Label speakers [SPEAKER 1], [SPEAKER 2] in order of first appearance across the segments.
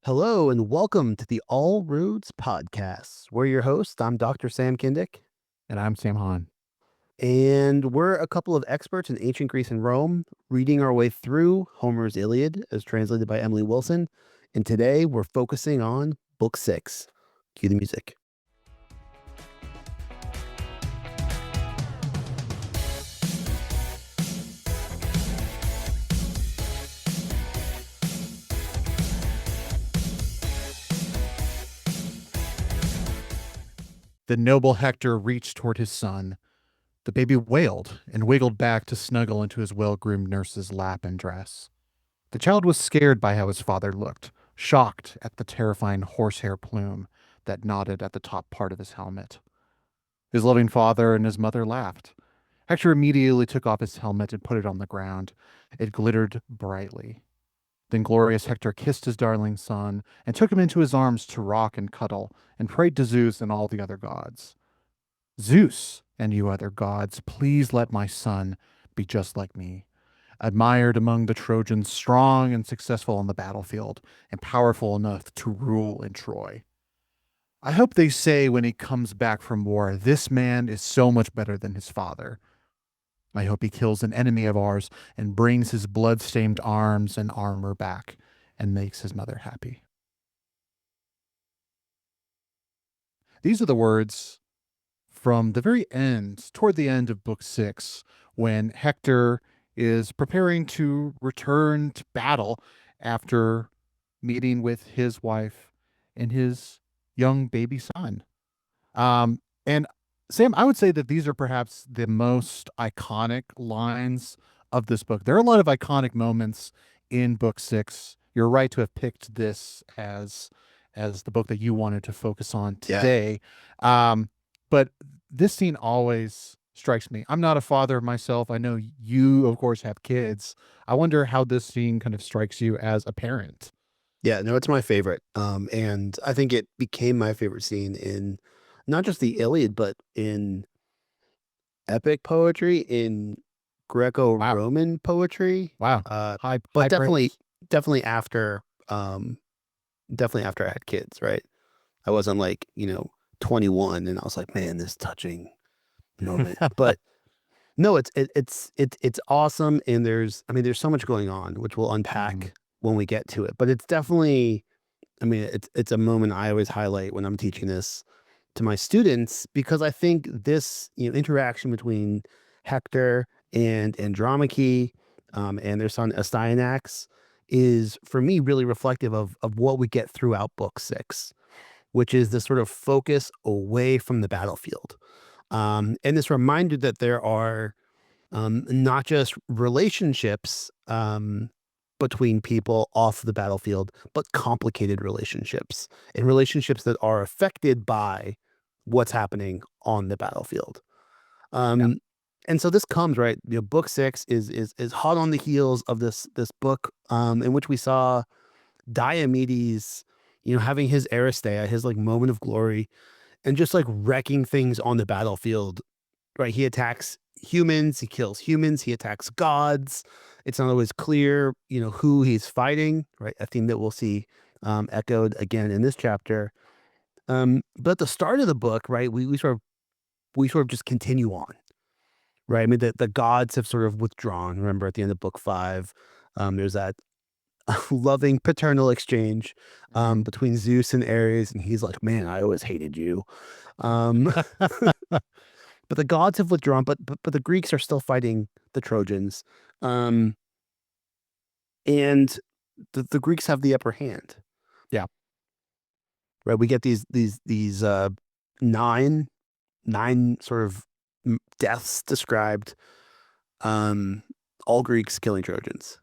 [SPEAKER 1] Hello and welcome to the All Roads Podcast. We're your hosts. I'm Dr. Sam Kindick,
[SPEAKER 2] And I'm Sam Hahn.
[SPEAKER 1] and we're a couple of experts in ancient Greece and Rome, reading our way through Homer's Iliad, as translated by Emily Wilson. And today we're focusing on Book 6. Cue the music.
[SPEAKER 2] The noble Hector reached toward his son. The baby wailed and wiggled back to snuggle into his well-groomed nurse's lap and dress. The child was scared by how his father looked, shocked at the terrifying horsehair plume that nodded at the top part of his helmet. His loving father and his mother laughed. Hector immediately took off his helmet and put it on the ground. It glittered brightly. Then glorious Hector kissed his darling son and took him into his arms to rock and cuddle and prayed to Zeus and all the other gods. Zeus and you other gods, please let my son be just like me, admired among the Trojans, strong and successful on the battlefield, and powerful enough to rule in Troy. I hope they say when he comes back from war, this man is so much better than his father. I hope he kills an enemy of ours and brings his blood-stained arms and armor back and makes his mother happy. These are the words from the very end, toward the end of Book 6, when Hector is preparing to return to battle after meeting with his wife and his young baby son. And Sam, I would say that these are perhaps the most iconic lines of this book. There are a lot of iconic moments in Book 6. You're right to have picked this as the book that you wanted to focus on today. But this scene always strikes me. I'm not a father myself. I know you, of course, have kids. I wonder how this scene kind of strikes you as a parent.
[SPEAKER 1] Yeah, no, it's my favorite. And I think it became my favorite scene in not just the Iliad, but in epic poetry, in
[SPEAKER 2] Wow.
[SPEAKER 1] Greco-Roman poetry.
[SPEAKER 2] Wow.
[SPEAKER 1] Uh, but
[SPEAKER 2] High praise.
[SPEAKER 1] definitely after, definitely after I had kids, right? I wasn't like, 21 and I was like, man, this touching moment. But no, it's awesome. And there's so much going on, which we'll
[SPEAKER 2] Mhm.
[SPEAKER 1] unpack when we get to it. But it's definitely, it's a moment I always highlight when I'm teaching this to my students because I think this, interaction between Hector and Andromache, and their son Astyanax is for me really reflective of what we get throughout Book 6, which is this sort of focus away from the battlefield. And this reminder that there are, not just relationships, between people off the battlefield, but complicated relationships and relationships that are affected by what's happening on the battlefield.
[SPEAKER 2] Yeah.
[SPEAKER 1] Um, and so this comes right. Book 6 is hot on the heels of this book, in which we saw Diomedes, having his Aristeia, his like moment of glory, and just like wrecking things on the battlefield. Right, he attacks humans, he kills humans, he attacks gods. It's not always clear, who he's fighting. Right, a theme that we'll see, echoed again in this chapter. But at the start of the book, right, we sort of just continue on. Right, I mean the gods have sort of withdrawn. Remember at the end of book 5, there's that loving paternal exchange,
[SPEAKER 2] Mhm.
[SPEAKER 1] between Zeus and Ares, and he's like, "Man, I always hated you." Um, but the gods have withdrawn, but the Greeks are still fighting the Trojans, um, and the Greeks have the upper hand.
[SPEAKER 2] Yeah.
[SPEAKER 1] Right, we get these nine sort of deaths described. Um, all Greeks killing Trojans.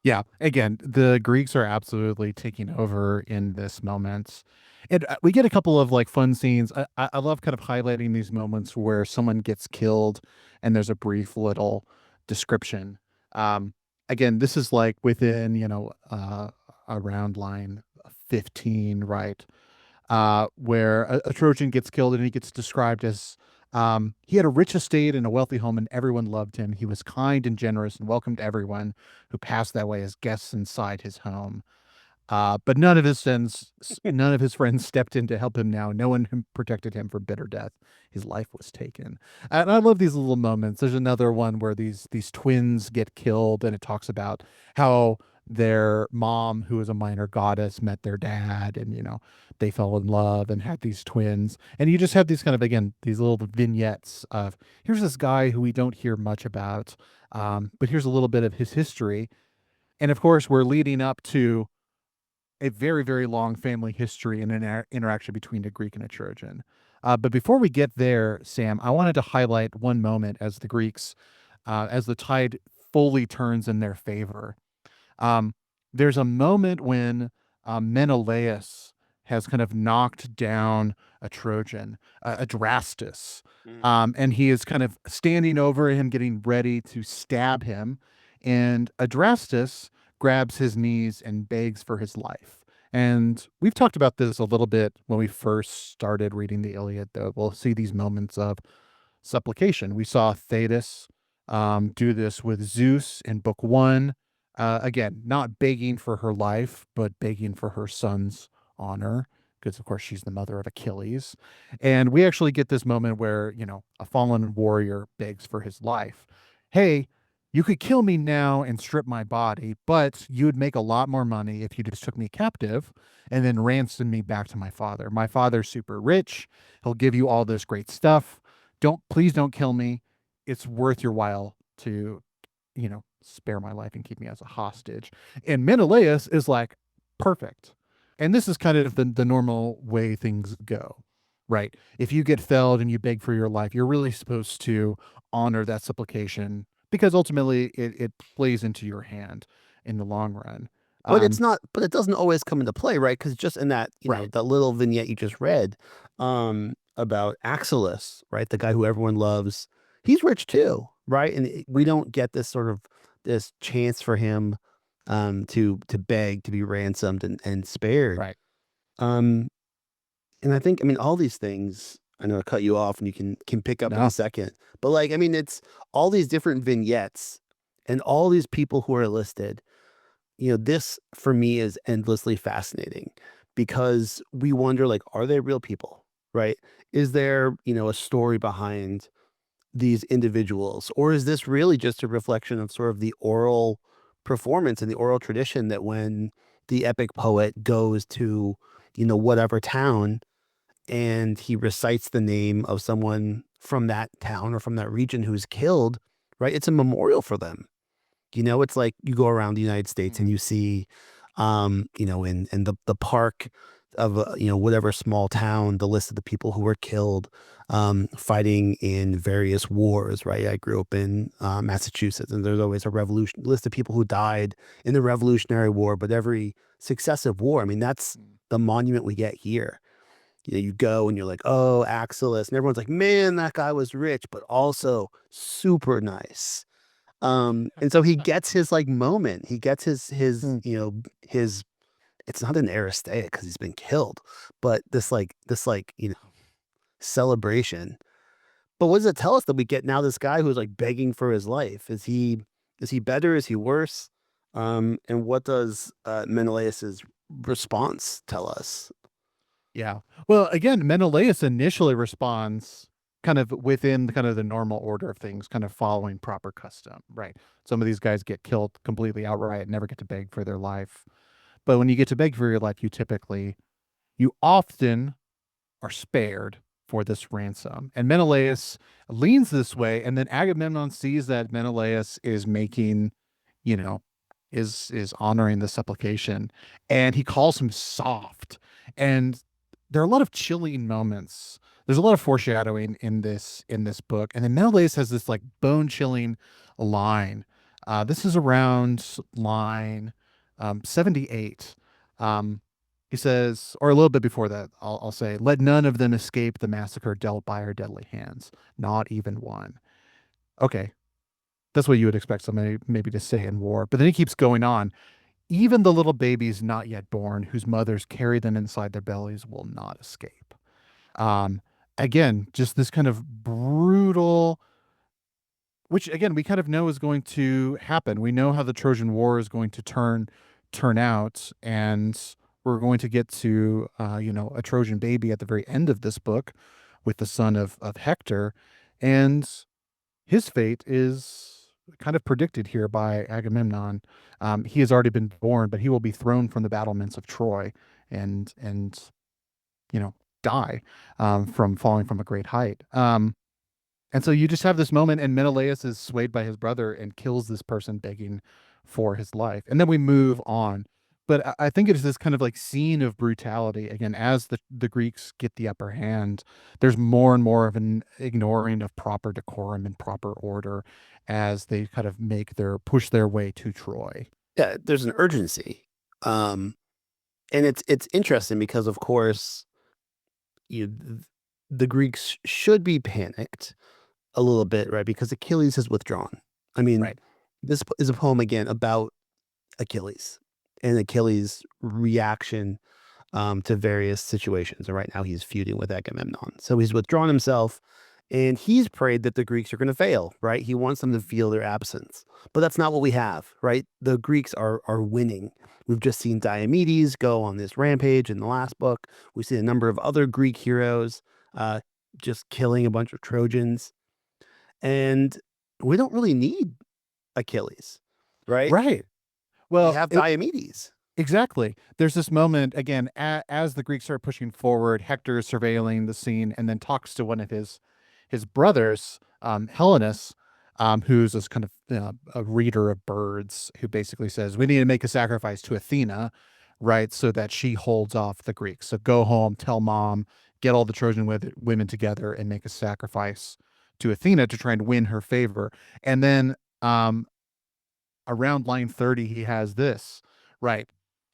[SPEAKER 2] Yeah. Again, the Greeks are absolutely taking over in this moment. And we get a couple of like fun scenes. I love kind of highlighting these moments where someone gets killed and there's a brief little description. Um, Again, this is like within, around line 15, right? Where a Trojan gets killed and he gets described as he had a rich estate and a wealthy home, and everyone loved him. He was kind and generous and welcomed everyone who passed that way as guests inside his home. But none of his friends stepped in to help him now. No one protected him from bitter death. His life was taken. And I love these little moments. There's another one where these twins get killed, and it talks about how their mom, who is a minor goddess, met their dad, and they fell in love and had these twins. And you just have these kind of, again, these little vignettes of, here's this guy who we don't hear much about, but here's a little bit of his history. And of course, we're leading up to a very, very long family history and an interaction between a Greek and a Trojan. But before we get there, Sam, I wanted to highlight one moment as the Greeks, as the tide fully turns in their favor. Um, there's a moment when Menelaus has kind of knocked down a Trojan, Adrastus,
[SPEAKER 1] Mm.
[SPEAKER 2] and he is kind of standing over him, getting ready to stab him. And Adrastus grabs his knees and begs for his life. And we've talked about this a little bit when we first started reading the Iliad, though. We'll see these moments of supplication. We saw Thetis do this with Zeus in book one. Again, not begging for her life, but begging for her son's honor, because of course she's the mother of Achilles. And we actually get this moment where, a fallen warrior begs for his life. Hey, you could kill me now and strip my body, but you would make a lot more money if you just took me captive and then ransomed me back to my father. My father's super rich. He'll give you all this great stuff. Please don't kill me. It's worth your while to, spare my life and keep me as a hostage. And Menelaus is like, perfect. And this is kind of the normal way things go, right? If you get felled and you beg for your life, you're really supposed to honor that supplication because ultimately it plays into your hand in the long run.
[SPEAKER 1] But it's
[SPEAKER 2] Um,
[SPEAKER 1] not, but it doesn't always come into play, right? Because just in that,
[SPEAKER 2] right,
[SPEAKER 1] that little vignette you just read, about Axilus, right? The guy who everyone loves, he's rich too, right? And we don't get this sort of this chance for him, to beg to be ransomed and spared.
[SPEAKER 2] right.
[SPEAKER 1] Um, and I mean, all these things. I know I cut you off, and you can pick up in a
[SPEAKER 2] No.
[SPEAKER 1] second. But like, I mean, it's all these different vignettes, and all these people who are listed. This for me is endlessly fascinating because we wonder, like, are they real people, right? Is there, a story behind these individuals, or is this really just a reflection of sort of the oral performance and the oral tradition that when the epic poet goes to, whatever town and he recites the name of someone from that town or from that region who's killed, right? It's a memorial for them. It's like you go around the United States and
[SPEAKER 2] Mhm.
[SPEAKER 1] you see, in the park of, whatever small town, the list of the people who were killed, fighting in various wars, right? I grew up in Massachusetts, and there's always a revolution list of people who died in the Revolutionary War, but every successive war, I mean, that's the monument we get here. You go and you're like, oh, Axilus, and everyone's like, man, that guy was rich, but also super nice. And so he gets his like moment. He gets
[SPEAKER 2] Mm.
[SPEAKER 1] his it's not an Aristeic because he's been killed, but this celebration. But what does it tell us that we get now this guy who's like begging for his life? Is he better? Is he worse? And what does Menelaus's response tell us?
[SPEAKER 2] Yeah. Well, again, Menelaus initially responds kind of within kind of the normal order of things, kind of following proper custom, right? Some of these guys get killed completely outright, never get to beg for their life. But when you get to beg for your life, you often are spared for this ransom. And Menelaus leans this way, and then Agamemnon sees that Menelaus is making, you know, is honoring the supplication, and he calls him soft. And there are a lot of chilling moments. There's a lot of foreshadowing in this book, and then Menelaus has this like bone chilling line. This is around line 78. Um, he says, or a little bit before that, I'll say, let none of them escape the massacre dealt by our deadly hands, not even one. Okay, that's what you would expect somebody maybe to say in war. But then he keeps going on. Even the little babies not yet born, whose mothers carry them inside their bellies, will not escape. Um, Again, just this kind of brutal, which again we kind of know is going to happen. We know how the Trojan War is going to turn turn out. And we're going to get to, a Trojan baby at the very end of this book with the son of Hector. And his fate is kind of predicted here by Agamemnon. He has already been born, but he will be thrown from the battlements of Troy and you know die from falling from a great height. And so you just have this moment, and Menelaus is swayed by his brother and kills this person begging for his life. And then we move on. But I think it is this kind of like scene of brutality. Again, as the Greeks get the upper hand, there's more and more of an ignoring of proper decorum and proper order as they kind of push their way to Troy.
[SPEAKER 1] Yeah, there's an urgency. Um, and it's interesting because of course, you the Greeks should be panicked a little bit, right? Because Achilles has withdrawn. I mean,
[SPEAKER 2] Right.
[SPEAKER 1] this is a poem again about Achilles and Achilles' reaction to various situations. And right now he's feuding with Agamemnon. So he's withdrawn himself and he's prayed that the Greeks are going to fail, right? He wants them to feel their absence. But that's not what we have, right? The Greeks are winning. We've just seen Diomedes go on this rampage in the last book. We've seen a number of other Greek heroes uh, just killing a bunch of Trojans. And we don't really need Achilles, right?
[SPEAKER 2] Right.
[SPEAKER 1] We
[SPEAKER 2] Well,
[SPEAKER 1] have Diomedes.
[SPEAKER 2] exactly. There's this moment again as the Greeks start pushing forward. Hector is surveilling the scene and then talks to one of his brothers, Helenus, who's this kind of a reader of birds, who basically says we need to make a sacrifice to Athena, right, so that she holds off the Greeks. So go home, tell mom, get all the Trojan women together, and make a sacrifice to Athena to try and win her favor. And then around line 30, he has this, right?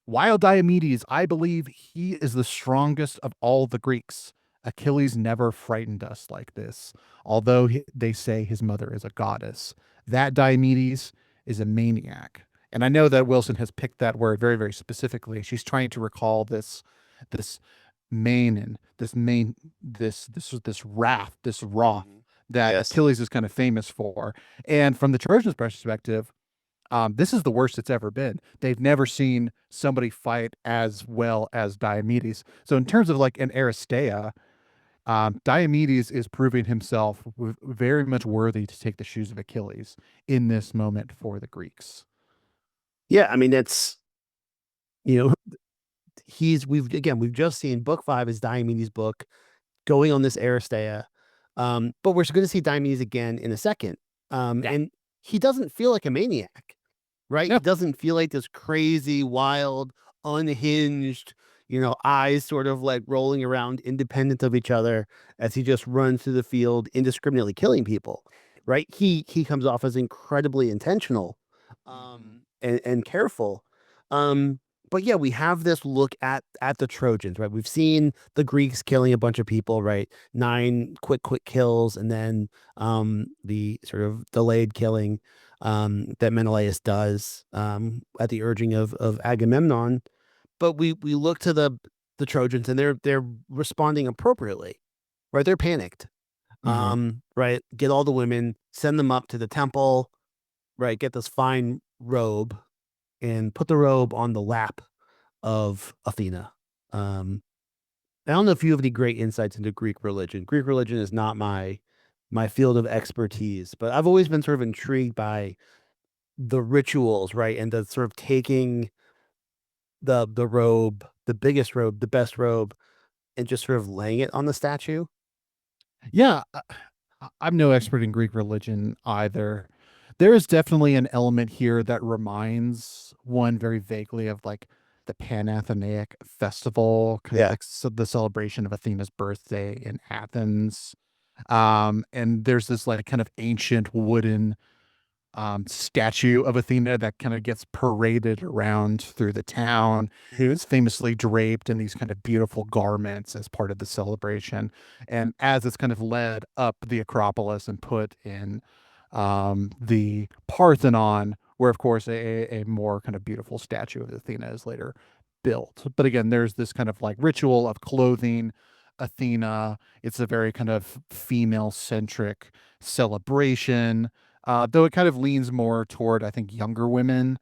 [SPEAKER 2] While Diomedes, I believe he is the strongest of all the Greeks. Achilles never frightened us like this, although they say his mother is a goddess. That Diomedes is a maniac. And I know that Wilson has picked that word very, very specifically. She's trying to recall this main this wrath, this wrath
[SPEAKER 1] Mhm.
[SPEAKER 2] that
[SPEAKER 1] Yes.
[SPEAKER 2] Achilles is kind of famous for. And from the Trojans' perspective, this is the worst it's ever been. They've never seen somebody fight as well as Diomedes. So in terms of like an Aristeia, Diomedes is proving himself very much worthy to take the shoes of Achilles in this moment for the Greeks.
[SPEAKER 1] Yeah, I mean that's you know we've just seen book five is Diomedes' book going on this Aristeia. But we're going to see Diomedes again in a second.
[SPEAKER 2] Yeah.
[SPEAKER 1] And he doesn't feel like a maniac, right? He
[SPEAKER 2] No.
[SPEAKER 1] doesn't feel like this crazy, wild, unhinged, eyes sort of like rolling around independent of each other as he just runs through the field indiscriminately killing people, right? He comes off as incredibly intentional
[SPEAKER 2] Mhm.
[SPEAKER 1] and careful. Um, but yeah, we have this look at the Trojans, right? We've seen the Greeks killing a bunch of people, right? Nine quick kills, and then the sort of delayed killing that Menelaus does at the urging of Agamemnon. But we look to the Trojans, and they're responding appropriately, right? They're panicked,
[SPEAKER 2] Mhm.
[SPEAKER 1] right? Get all the women, send them up to the temple, right? Get this fine robe and put the robe on the lap of Athena. Um, I don't know if you have any great insights into Greek religion. Greek religion is not my field of expertise, but I've always been sort of intrigued by the rituals, right? And the sort of taking the robe, the biggest robe, the best robe, and just sort of laying it on the statue.
[SPEAKER 2] Yeah, I'm no expert in Greek religion either. There is definitely an element here that reminds one very vaguely of like the Pan-Athenaic festival, kind of
[SPEAKER 1] Yeah.
[SPEAKER 2] like the celebration of Athena's birthday in Athens. And there's this like kind of ancient wooden statue of Athena that kind of gets paraded around through the town. Who's famously draped in these kind of beautiful garments as part of the celebration. And as it's kind of led up the Acropolis and put in the Parthenon, where of course a more kind of beautiful statue of Athena is later built. But again, there's this kind of like ritual of clothing Athena. It's a very kind of female centric celebration, though it kind of leans more toward, I think, younger women.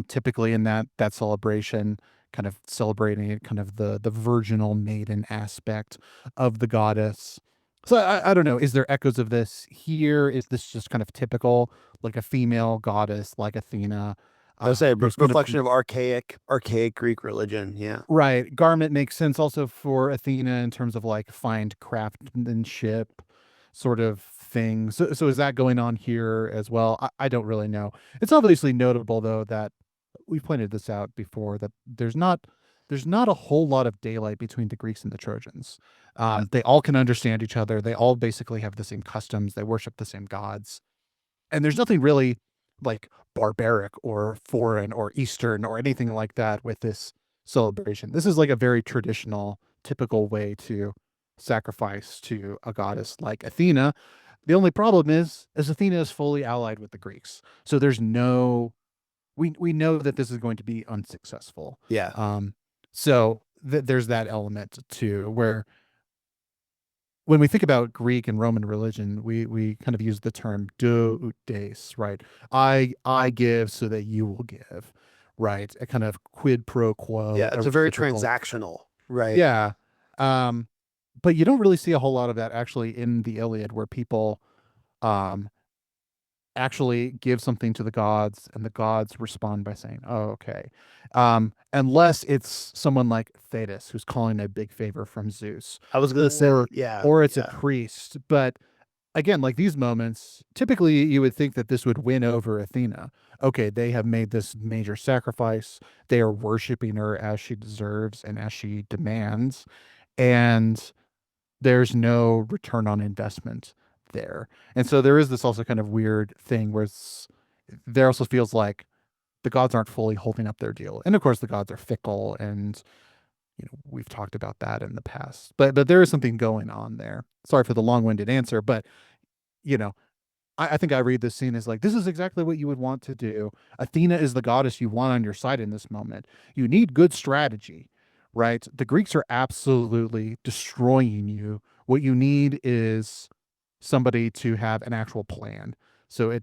[SPEAKER 2] typically in that celebration, kind of celebrating kind of the virginal maiden aspect of the goddess. So I don't know. Is there echoes of this here? Is this just kind of typical, like a female goddess like Athena?
[SPEAKER 1] I would say
[SPEAKER 2] Sort of
[SPEAKER 1] reflection of archaic Greek religion. Yeah.
[SPEAKER 2] right. Garment makes sense also for Athena in terms of like fine craftsmanship sort of thing. So is that going on here as well? I don't really know. It's obviously notable though that we've pointed this out before that there's not a whole lot of daylight between the Greeks and the Trojans. They all can understand each other. They all basically have the same customs. They worship the same gods. And there's nothing really like barbaric or foreign or Eastern or anything like that with this celebration. This is like a very traditional, typical way to sacrifice to a goddess like Athena. The only problem is Athena is fully allied with the Greeks. So there's no we know that this is going to be unsuccessful.
[SPEAKER 1] Yeah.
[SPEAKER 2] So there's that element too, where when we think about Greek and Roman religion, we kind of use the term do ut des, right? I give so that you will give, right? A kind of quid pro quo,
[SPEAKER 1] Yeah.
[SPEAKER 2] a
[SPEAKER 1] It's a very
[SPEAKER 2] reciprocal.
[SPEAKER 1] transactional, right?
[SPEAKER 2] Yeah. Um, but you don't really see a whole lot of that actually in the Iliad, where people um actually give something to the gods and the gods respond by saying, oh, okay. Unless it's someone like Thetis who's calling a big favor from Zeus,
[SPEAKER 1] I was gonna say,
[SPEAKER 2] or
[SPEAKER 1] yeah,
[SPEAKER 2] or it's a
[SPEAKER 1] yeah.
[SPEAKER 2] priest. But again, like these moments, typically you would think that this would win over Athena. Okay, they have made this major sacrifice. They are worshiping her as she deserves and as she demands. And there's no return on investment there. And so there is this also kind of weird thing where there also feels like the gods aren't fully holding up their deal. And of course the gods are fickle, and we've talked about that in the past. But there is something going on there. Sorry for the long-winded answer, but you know, I think I read this scene as like, this is exactly what you would want to do. Athena is the goddess you want on your side in this moment. You need good strategy, right? The Greeks are absolutely destroying you. What you need is somebody to have an actual plan. So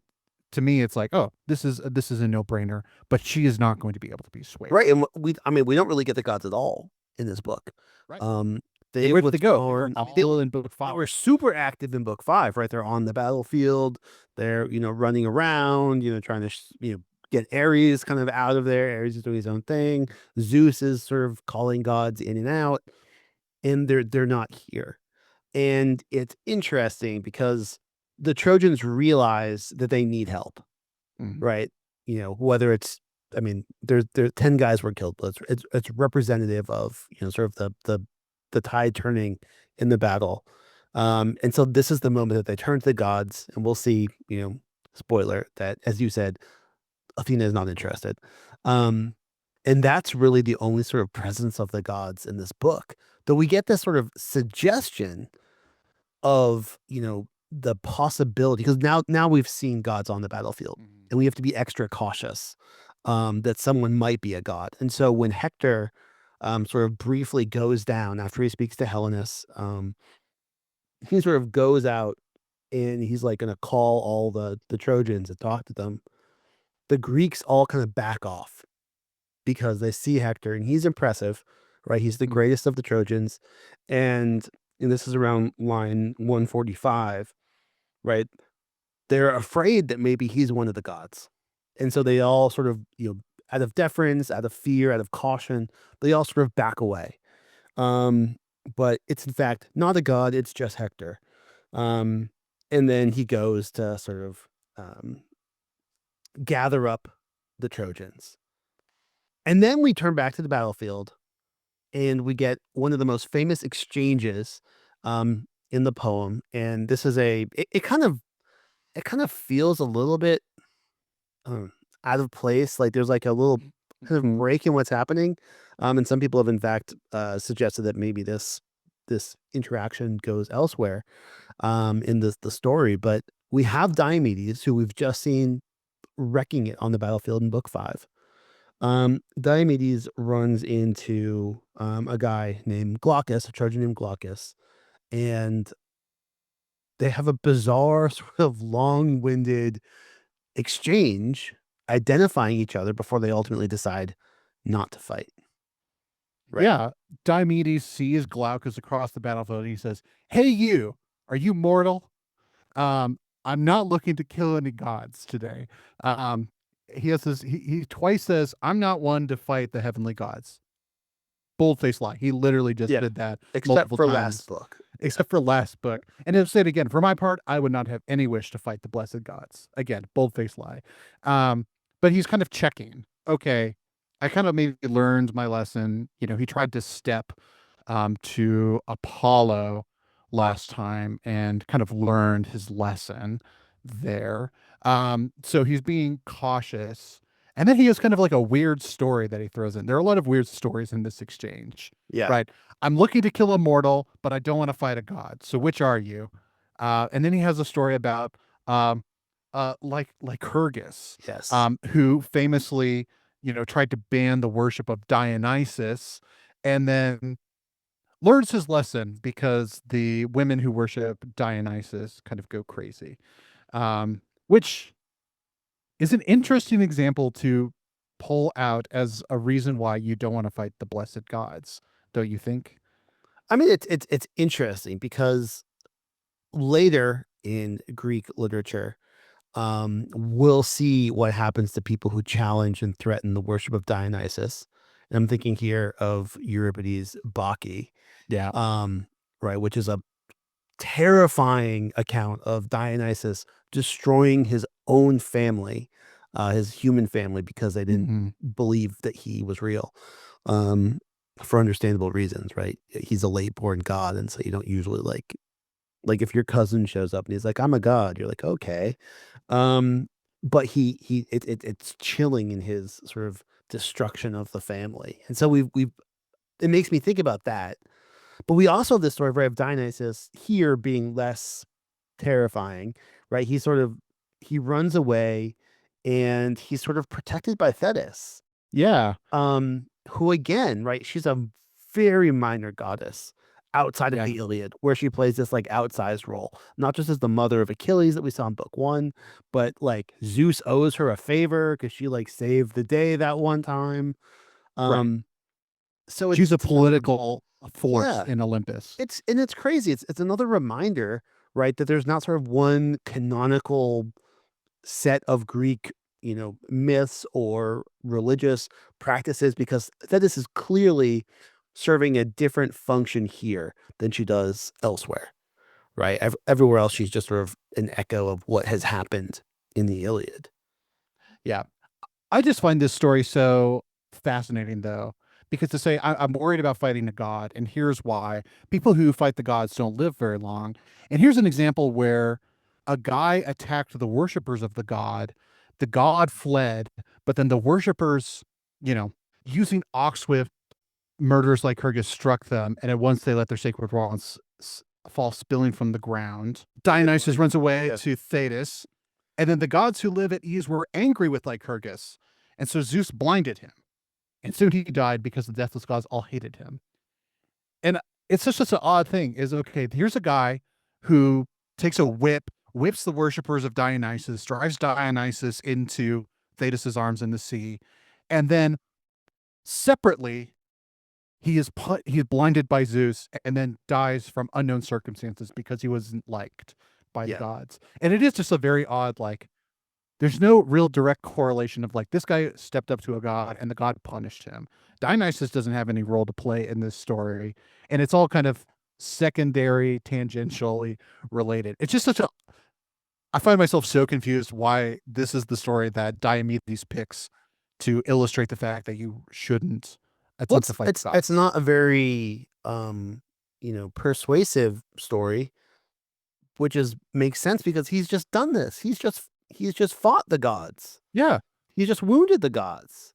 [SPEAKER 2] to me, it's like, oh, this is a no-brainer, but she is not going to be able to be swayed.
[SPEAKER 1] Right. And I mean, we don't really get the gods at all in this book.
[SPEAKER 2] Right.
[SPEAKER 1] Um,
[SPEAKER 2] And
[SPEAKER 1] they've
[SPEAKER 2] where did they go? They were
[SPEAKER 1] withdrawn. I mean,
[SPEAKER 2] all in book
[SPEAKER 1] they
[SPEAKER 2] five.
[SPEAKER 1] were super active in book 5, right? They're on the battlefield. They're, running around, trying to, get Ares kind of out of there. Ares is doing his own thing. Zeus is sort of calling gods in and out, and they're not here. And it's interesting because the Trojans realize that they need help,
[SPEAKER 2] Mhm.
[SPEAKER 1] right? Whether it's, I mean, there's 10 guys were killed, but it's representative of, sort of the tide turning in the battle. And so this is the moment that they turn to the gods, and we'll see, spoiler, that, as you said, Athena is not interested. Um, and that's really the only sort of presence of the gods in this book. Though we get this sort of suggestion of, the possibility, because now we've seen gods on the battlefield,
[SPEAKER 2] Mhm.
[SPEAKER 1] and we have to be extra cautious, that someone might be a god. And so when Hector, sort of briefly goes down after he speaks to Helenus, he sort of goes out and he's like gonna call all the Trojans and talk to them. The Greeks all kind of back off because they see Hector and he's impressive, right? He's the
[SPEAKER 2] Mhm.
[SPEAKER 1] greatest of the Trojans, and this is around line 145, right? They're afraid that maybe he's one of the gods. And so they all sort of, out of deference, out of fear, out of caution, they all sort of back away. Um, but it's in fact not a god, it's just Hector. Um, and then he goes to sort of, gather up the Trojans. And then we turn back to the battlefield and we get one of the most famous exchanges, in the poem. And this is it kind of feels a little bit, um, out of place. Like there's like a little kind of
[SPEAKER 2] Mhm.
[SPEAKER 1] break in what's happening. And some people have in fact, suggested that maybe this interaction goes elsewhere, in the story. But we have Diomedes, who we've just seen wrecking it on the battlefield in book 5. Diomedes runs into, a guy named Glaucus, a Trojan named Glaucus, and they have a bizarre sort of long-winded exchange, identifying each other before they ultimately decide not to fight. Right.
[SPEAKER 2] Yeah, Diomedes sees Glaucus across the battlefield and he says, "Hey, you, are you mortal? I'm not looking to kill any gods today." Um, he has this, he twice says, "I'm not one to fight the heavenly gods." Bold-faced lie. He literally just
[SPEAKER 1] Yeah.
[SPEAKER 2] did that
[SPEAKER 1] Except
[SPEAKER 2] multiple
[SPEAKER 1] for last
[SPEAKER 2] times,
[SPEAKER 1] book.
[SPEAKER 2] except for last book. And he'll say it again. For my part, I would not have any wish to fight the blessed gods. Again, bold-faced lie. Um, but he's kind of checking. Okay, I kind of maybe learned my lesson. He tried to step to Apollo last time and kind of learned his lesson there. So he's being cautious. And then he has kind of like a weird story that he throws in. There are a lot of weird stories in this exchange,
[SPEAKER 1] Yeah.
[SPEAKER 2] right? I'm looking to kill a mortal, but I don't want to fight a god. So which are you? And then he has a story about um, like Lycurgus,
[SPEAKER 1] Yes.
[SPEAKER 2] who famously, tried to ban the worship of Dionysus, and then learns his lesson because the women who worship Dionysus kind of go crazy, which is an interesting example to pull out as a reason why you don't want to fight the blessed gods, don't you think?
[SPEAKER 1] I mean, it's interesting because later in Greek literature, we'll see what happens to people who challenge and threaten the worship of Dionysus. And I'm thinking here of Euripides' Bacchae,
[SPEAKER 2] Yeah.
[SPEAKER 1] um, right, which is a terrifying account of Dionysus destroying his own family, his human family, because they didn't
[SPEAKER 2] Hmm.
[SPEAKER 1] believe that he was real, um, for understandable reasons, right? He's a late born god, and so you don't usually like if your cousin shows up and he's like, "I'm a god," you're like, "Okay." Um, but it's chilling in his sort of destruction of the family, and so we've it makes me think about that. But we also have this story, right, of Dionysus here being less terrifying, right? He runs away and he's sort of protected by Thetis,
[SPEAKER 2] Yeah.
[SPEAKER 1] who again, right, she's a very minor goddess outside of
[SPEAKER 2] Yeah.
[SPEAKER 1] the Iliad, where she plays this like outsized role, not just as the mother of Achilles that we saw in book one, but like Zeus owes her a favor because she like saved the day that one time.
[SPEAKER 2] Right.
[SPEAKER 1] Um, so
[SPEAKER 2] She's a
[SPEAKER 1] it's another,
[SPEAKER 2] political force
[SPEAKER 1] yeah,
[SPEAKER 2] in Olympus.
[SPEAKER 1] it's crazy. It's another reminder, right, that there's not sort of one canonical set of Greek, myths or religious practices, because Thetis is clearly serving a different function here than she does elsewhere, right? Everywhere else, she's just sort of an echo of what has happened in the Iliad.
[SPEAKER 2] Yeah. I just find this story so fascinating, though, because to say I'm worried about fighting a god, and here's why: people who fight the gods don't live very long. And here's an example where a guy attacked the worshippers of the god fled, but then the worshippers, you know, using ox-whip murderers like Lycurgus struck them, and at once they let their sacred wands fall spilling from the ground. Dionysus runs away
[SPEAKER 1] Yeah.
[SPEAKER 2] to Thetis, and then the gods who live at ease were angry with Lycurgus, and so Zeus blinded him. And soon he died because the deathless gods all hated him. And it's just an odd thing is, okay, here's a guy who takes a whip, whips the worshippers of Dionysus, drives Dionysus into Thetis's arms in the sea, and then separately he is blinded by Zeus and then dies from unknown circumstances because he wasn't liked by the
[SPEAKER 1] Yeah.
[SPEAKER 2] gods. And it is just a very odd, like, there's no real direct correlation of like this guy stepped up to a god and the god punished him. Dionysus doesn't have any role to play in this story, and it's all kind of secondary, tangentially related. It's just such a I find myself so confused why this is the story that Diomedes picks to illustrate the fact that you shouldn't
[SPEAKER 1] Well,
[SPEAKER 2] attempt
[SPEAKER 1] it's
[SPEAKER 2] to fight the
[SPEAKER 1] it's it's
[SPEAKER 2] gods.
[SPEAKER 1] not a very persuasive story, which is makes sense because he's just done this. He's just fought the gods.
[SPEAKER 2] Yeah.
[SPEAKER 1] He just wounded the gods.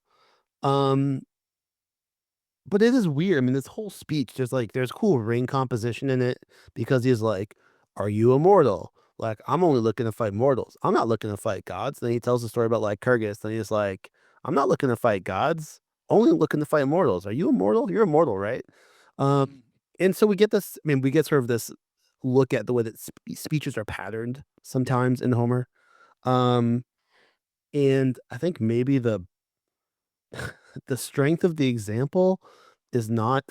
[SPEAKER 1] Um, but it is weird. I mean, this whole speech, there's cool ring composition in it because he's like, "Are you immortal?" Like, I'm only looking to fight mortals. I'm not looking to fight gods. Then he tells the story about like Kyrgyz. Then he's like, "I'm not looking to fight gods. Only looking to fight mortals. Are you immortal? You're immortal, right?" Um, and so we get this. I mean, we get sort of this look at the way that speeches are patterned sometimes in Homer. Um, And I think maybe the strength of the example is not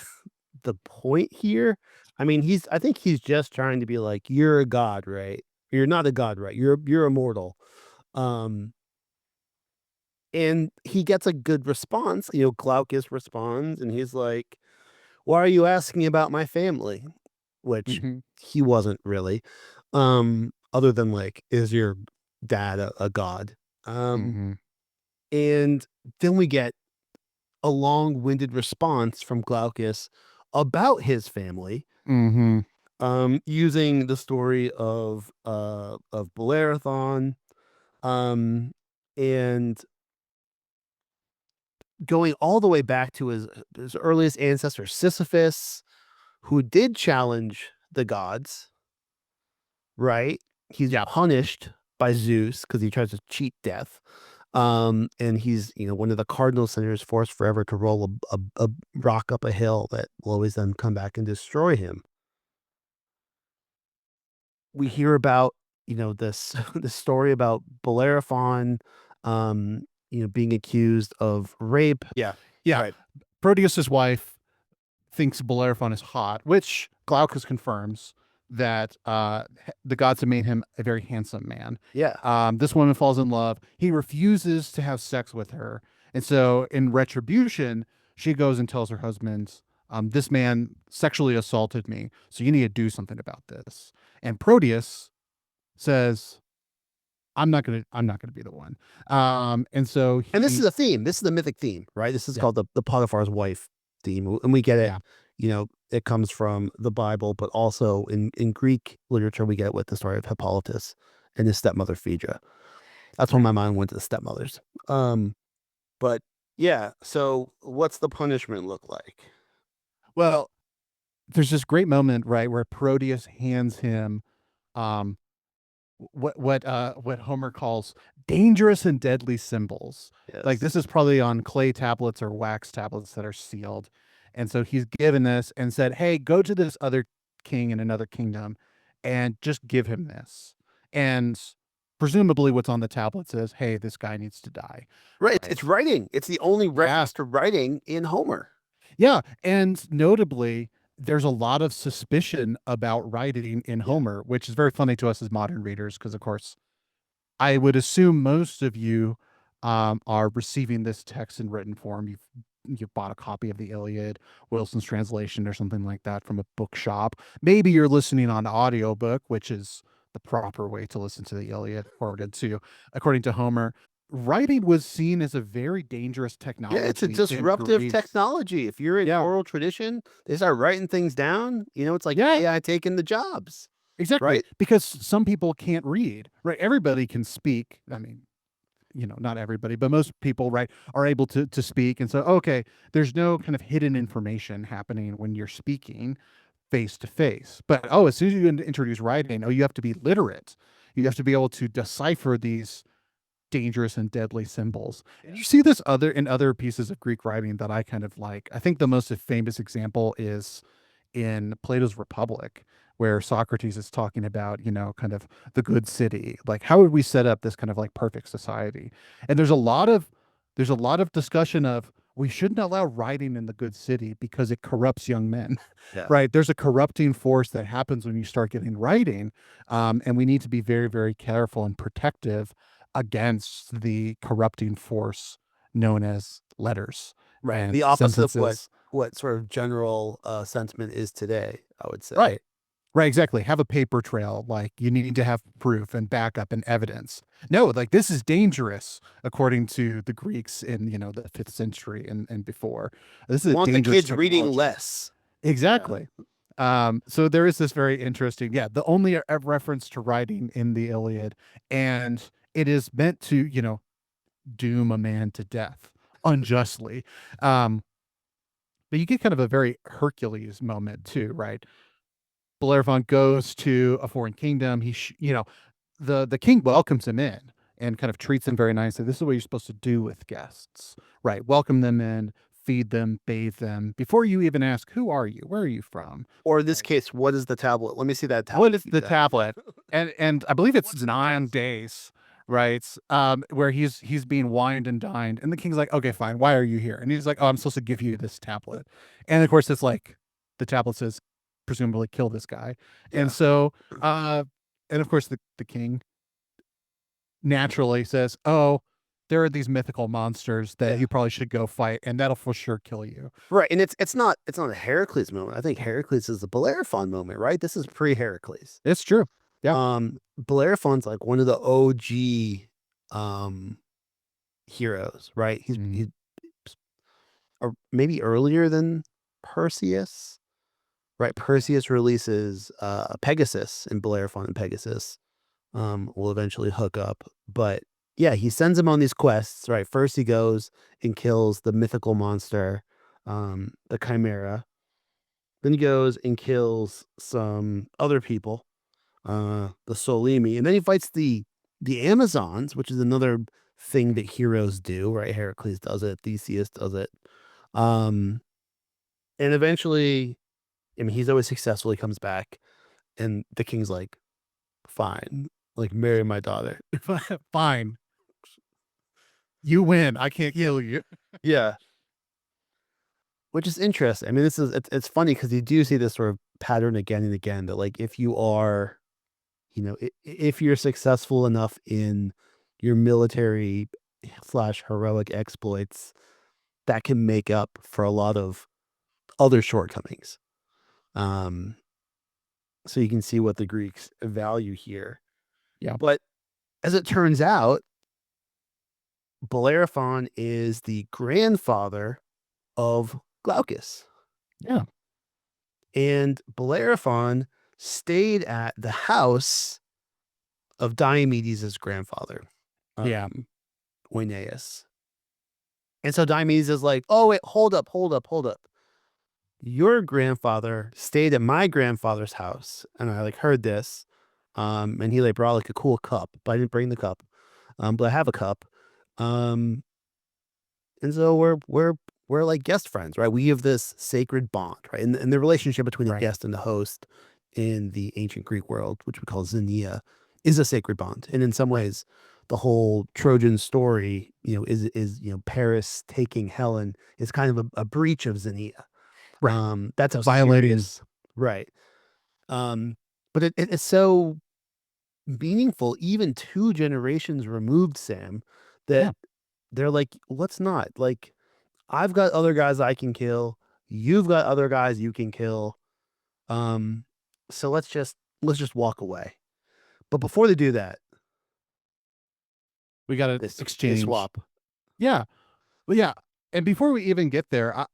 [SPEAKER 1] the point here. I mean, I think he's just trying to be like, you're a god, right? You're not a god, right? You're immortal. Um, and he gets a good response. Glaucus responds and he's like, why are you asking about my family? Which
[SPEAKER 2] Hmm.
[SPEAKER 1] he wasn't really. Other than like, is your dad a god? Um,
[SPEAKER 2] Hmm.
[SPEAKER 1] and then we get a long-winded response from Glaucus about his family,
[SPEAKER 2] Hmm.
[SPEAKER 1] using the story of Bellerophon, um, and going all the way back to his earliest ancestor Sisyphus, who did challenge the gods. Right? He's
[SPEAKER 2] Yep.
[SPEAKER 1] punished by Zeus because he tries to cheat death. And he's one of the cardinal sinners, forced forever to roll a rock up a hill that will always then come back and destroy him. We hear about this this story about Bellerophon, being accused of rape.
[SPEAKER 2] Yeah. Yeah.
[SPEAKER 1] Right.
[SPEAKER 2] Proteus's wife thinks Bellerophon is hot, which Glaucus confirms that the gods have made him a very handsome man.
[SPEAKER 1] Yeah.
[SPEAKER 2] This woman falls in love. He refuses to have sex with her. And so, in retribution, she goes and tells her husband, this man sexually assaulted me. So, you need to do something about this. And Proteus says, I'm not gonna be the one. And so
[SPEAKER 1] And this is
[SPEAKER 2] he,
[SPEAKER 1] a theme. This is the mythic theme, right? This is
[SPEAKER 2] yeah,
[SPEAKER 1] called the Potiphar's wife theme, and we get it.
[SPEAKER 2] yeah,
[SPEAKER 1] It comes from the Bible, but also in Greek literature, we get it with the story of Hippolytus and his stepmother Phaedra. That's when
[SPEAKER 2] right.
[SPEAKER 1] my mind went to the stepmothers. But yeah. So what's the punishment look like?
[SPEAKER 2] Well, there's this great moment, right, where Proteus hands him um what Homer calls dangerous and deadly symbols. Like
[SPEAKER 1] Yes.
[SPEAKER 2] this is probably on clay tablets or wax tablets that are sealed. And so he's given this and said, "Hey, go to this other king in another kingdom and just give him this." And presumably what's on the tablet says, "Hey, this guy needs to die."
[SPEAKER 1] Right. It's
[SPEAKER 2] Right?
[SPEAKER 1] writing. It's the only
[SPEAKER 2] Yeah.
[SPEAKER 1] reference to writing in Homer.
[SPEAKER 2] Yeah, and notably, there's a lot of suspicion about writing in
[SPEAKER 1] Yeah.
[SPEAKER 2] Homer, which is very funny to us as modern readers, because of course, I would assume most of you are receiving this text in written form. You've bought a copy of the Iliad, Wilson's translation, or something like that from a bookshop. Maybe you're listening on audiobook, which is the proper way to listen to the Iliad, according to Homer. Writing was seen as a very dangerous
[SPEAKER 1] Yeah, it's a
[SPEAKER 2] technology in
[SPEAKER 1] disruptive
[SPEAKER 2] Greece.
[SPEAKER 1] technology. If you're in
[SPEAKER 2] Yeah,
[SPEAKER 1] oral tradition, they start writing things down. It's like
[SPEAKER 2] yeah,
[SPEAKER 1] AI taking the jobs,
[SPEAKER 2] exactly.
[SPEAKER 1] right?
[SPEAKER 2] Because some people can't read, right? Everybody can speak. I mean, not everybody, but most people, right, are able to speak. And so, okay, there's no kind of hidden information happening when you're speaking face to face. But oh, as soon as you introduce writing, oh, you have to be literate. You have to be able to decipher these dangerous and deadly symbols. And
[SPEAKER 1] Yeah.
[SPEAKER 2] you see this other in other pieces of Greek writing that I kind of like. I think the most famous example is in Plato's Republic, where Socrates is talking about, kind of the good city. Like, how would we set up this kind of like perfect society? And there's a lot of discussion of we shouldn't allow writing in the good city because it corrupts young men,
[SPEAKER 1] Yeah.
[SPEAKER 2] right? There's a corrupting force that happens when you start getting writing, and we need to be very, very careful and protective against the corrupting force known as letters
[SPEAKER 1] Right.
[SPEAKER 2] and
[SPEAKER 1] The opposite of what
[SPEAKER 2] sentences.
[SPEAKER 1] what sort of general sentiment is today, I would say.
[SPEAKER 2] Right. Right, exactly. Have a paper trail. Like you need to have proof and backup and evidence. No, like this is dangerous, according to the Greeks in, the fifth century and before. This is
[SPEAKER 1] We
[SPEAKER 2] a
[SPEAKER 1] want the
[SPEAKER 2] dangerous
[SPEAKER 1] kids reading
[SPEAKER 2] technology.
[SPEAKER 1] less. Yeah.
[SPEAKER 2] Exactly. So there is this very interesting, yeah, the only reference to writing in the Iliad, and it is meant to, doom a man to death unjustly. Um, but you get kind of a very Hercules moment too, right? Bellerophon goes to a foreign kingdom. The king welcomes him in and kind of treats him very nicely. This is what you're supposed to do with guests, right? Welcome them in, feed them, bathe them before you even ask, "Who are you? Where are you from?"
[SPEAKER 1] Or in this
[SPEAKER 2] Right.
[SPEAKER 1] case, what is the tablet? Let me see that tablet
[SPEAKER 2] What is
[SPEAKER 1] you
[SPEAKER 2] the
[SPEAKER 1] sent.
[SPEAKER 2] tablet? And I believe it's 9 days. right? Where he's being wined and dined, and the king's like, okay, fine, why are you here? And he's like, oh, I'm supposed to give you this tablet, and of course it's like the tablet says, presumably kill this guy, and
[SPEAKER 1] Yeah.
[SPEAKER 2] so uh, and of course the king naturally says, oh, there are these mythical monsters that
[SPEAKER 1] Yeah.
[SPEAKER 2] you probably should go fight, and that'll for sure kill you.
[SPEAKER 1] Right. And it's not a Heracles moment. I think Heracles is the Bellerophon moment, right? This is pre-Heracles.
[SPEAKER 2] It's true. Yeah.
[SPEAKER 1] Bellerophon's like one of the OG um heroes, right?
[SPEAKER 2] Mhm.
[SPEAKER 1] He's or maybe earlier than Perseus, right? Perseus releases Pegasus, and Bellerophon and Pegasus will eventually hook up. But yeah, he sends him on these quests, right? First he goes and kills the mythical monster, the Chimera. Then he goes and kills some other people, the Solimi, and then he fights the Amazons, which is another thing that heroes do, right? Heracles does it, Theseus does it. Um, and eventually, I mean, he's always successful. He comes back, and the king's like, "Fine, like marry my daughter."
[SPEAKER 2] Fine, you win. I can't kill you.
[SPEAKER 1] Yeah, which is interesting. I mean, it's funny because you do see this sort of pattern again and again that like if you are, if you're successful enough in your military slash heroic exploits, that can make up for a lot of other shortcomings. Um, so you can see what the Greeks value here.
[SPEAKER 2] Yeah.
[SPEAKER 1] But as it turns out, Bellerophon is the grandfather of Glaucus.
[SPEAKER 2] Yeah.
[SPEAKER 1] And Bellerophon stayed at the house of Diomedes' grandfather,
[SPEAKER 2] Yeah.
[SPEAKER 1] Oeneus. And so Diomedes is like, oh, wait, hold up, hold up, hold up. Your grandfather stayed at my grandfather's house. And I like heard this. And he like brought like a cool cup, but I didn't bring the cup. But I have a cup. Um, and so we're like guest friends, right? We have this sacred bond, right? And the relationship between a
[SPEAKER 2] Right.
[SPEAKER 1] guest and the host in the ancient Greek world, which we call xenia, is a sacred bond. And in some ways, the whole Trojan story, is Paris taking Helen is kind of a breach of xenia.
[SPEAKER 2] Right.
[SPEAKER 1] That's how
[SPEAKER 2] Violating.
[SPEAKER 1] serious, right? Um, but it is so meaningful, even two generations removed, Sam, that
[SPEAKER 2] Yeah.
[SPEAKER 1] they're like, let's not like I've got other guys I can kill. You've got other guys you can kill. Um, so let's just walk away. But before they do that,
[SPEAKER 2] We got to
[SPEAKER 1] they
[SPEAKER 2] exchange.
[SPEAKER 1] swap.
[SPEAKER 2] Yeah. Well, yeah. And before we even get there,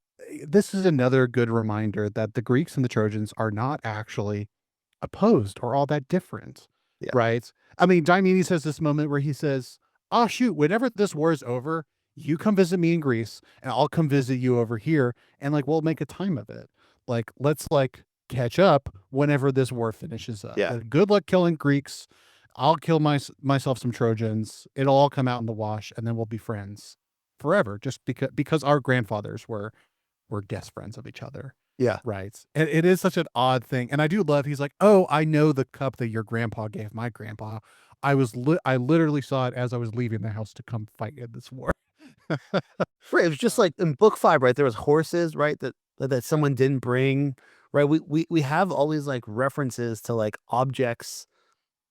[SPEAKER 2] this is another good reminder that the Greeks and the Trojans are not actually opposed or all that different,
[SPEAKER 1] Yeah,
[SPEAKER 2] right? I mean, Diomedes has this moment where he says, oh, shoot, whenever this war is over, you come visit me in Greece and I'll come visit you over here. And like, we'll make a time of it. Like, let's like catch up whenever this war finishes up.
[SPEAKER 1] yeah,
[SPEAKER 2] Good luck killing Greeks. I'll kill myself some Trojans. It'll all come out in the wash and then we'll be friends forever just because our grandfathers were guest friends of each other.
[SPEAKER 1] yeah,
[SPEAKER 2] Right. And it is such an odd thing. And I do love he's like, "Oh, I know the cup that your grandpa gave my grandpa. I literally saw it as I was leaving the house to come fight in this war."
[SPEAKER 1] right. It was just like in book 5, right? There was horses, right? That someone didn't bring, right? We have all these like references to like objects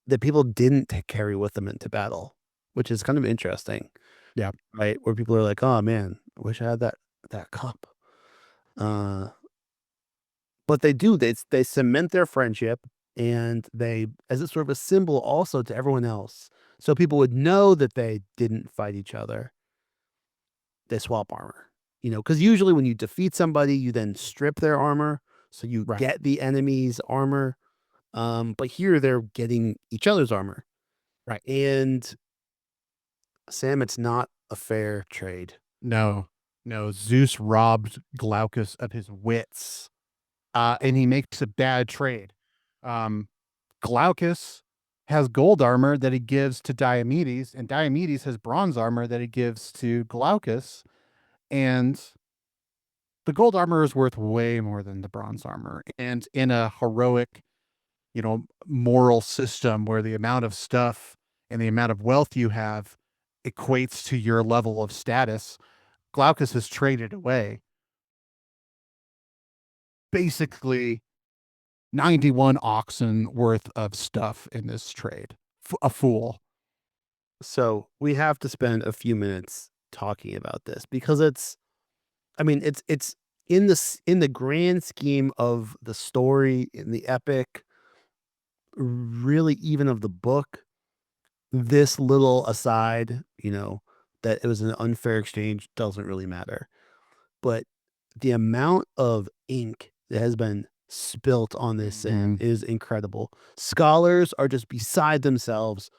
[SPEAKER 1] that people didn't carry with them into battle, which is kind of interesting,
[SPEAKER 2] Yeah.
[SPEAKER 1] right? Where people are like, "Oh man, I wish I had that cup." Uh, but they do. They cement their friendship, and they as a sort of a symbol also to everyone else, so people would know that they didn't fight each other. They swap armor, because usually when you defeat somebody, you then strip their armor, so you
[SPEAKER 2] Right.
[SPEAKER 1] get the enemy's armor. But here they're getting each other's armor,
[SPEAKER 2] Right.
[SPEAKER 1] and Sam, it's not a fair trade.
[SPEAKER 2] No. No, Zeus robbed Glaucus of his wits. And he makes a bad trade. Um Glaucus has gold armor that he gives to Diomedes, and Diomedes has bronze armor that he gives to Glaucus. And the gold armor is worth way more than the bronze armor. And in a heroic, moral system where the amount of stuff and the amount of wealth you have equates to your level of status, Glaucus has traded away basically 91 oxen worth of stuff in this trade. A fool.
[SPEAKER 1] So we have to spend a few minutes talking about this because I mean, it's in the grand scheme of the story, in the epic, really even of the book, this little aside, that it was an unfair exchange doesn't really matter. But the amount of ink that has been spilt on this sand
[SPEAKER 2] Mhm.
[SPEAKER 1] is incredible. Scholars are just beside themselves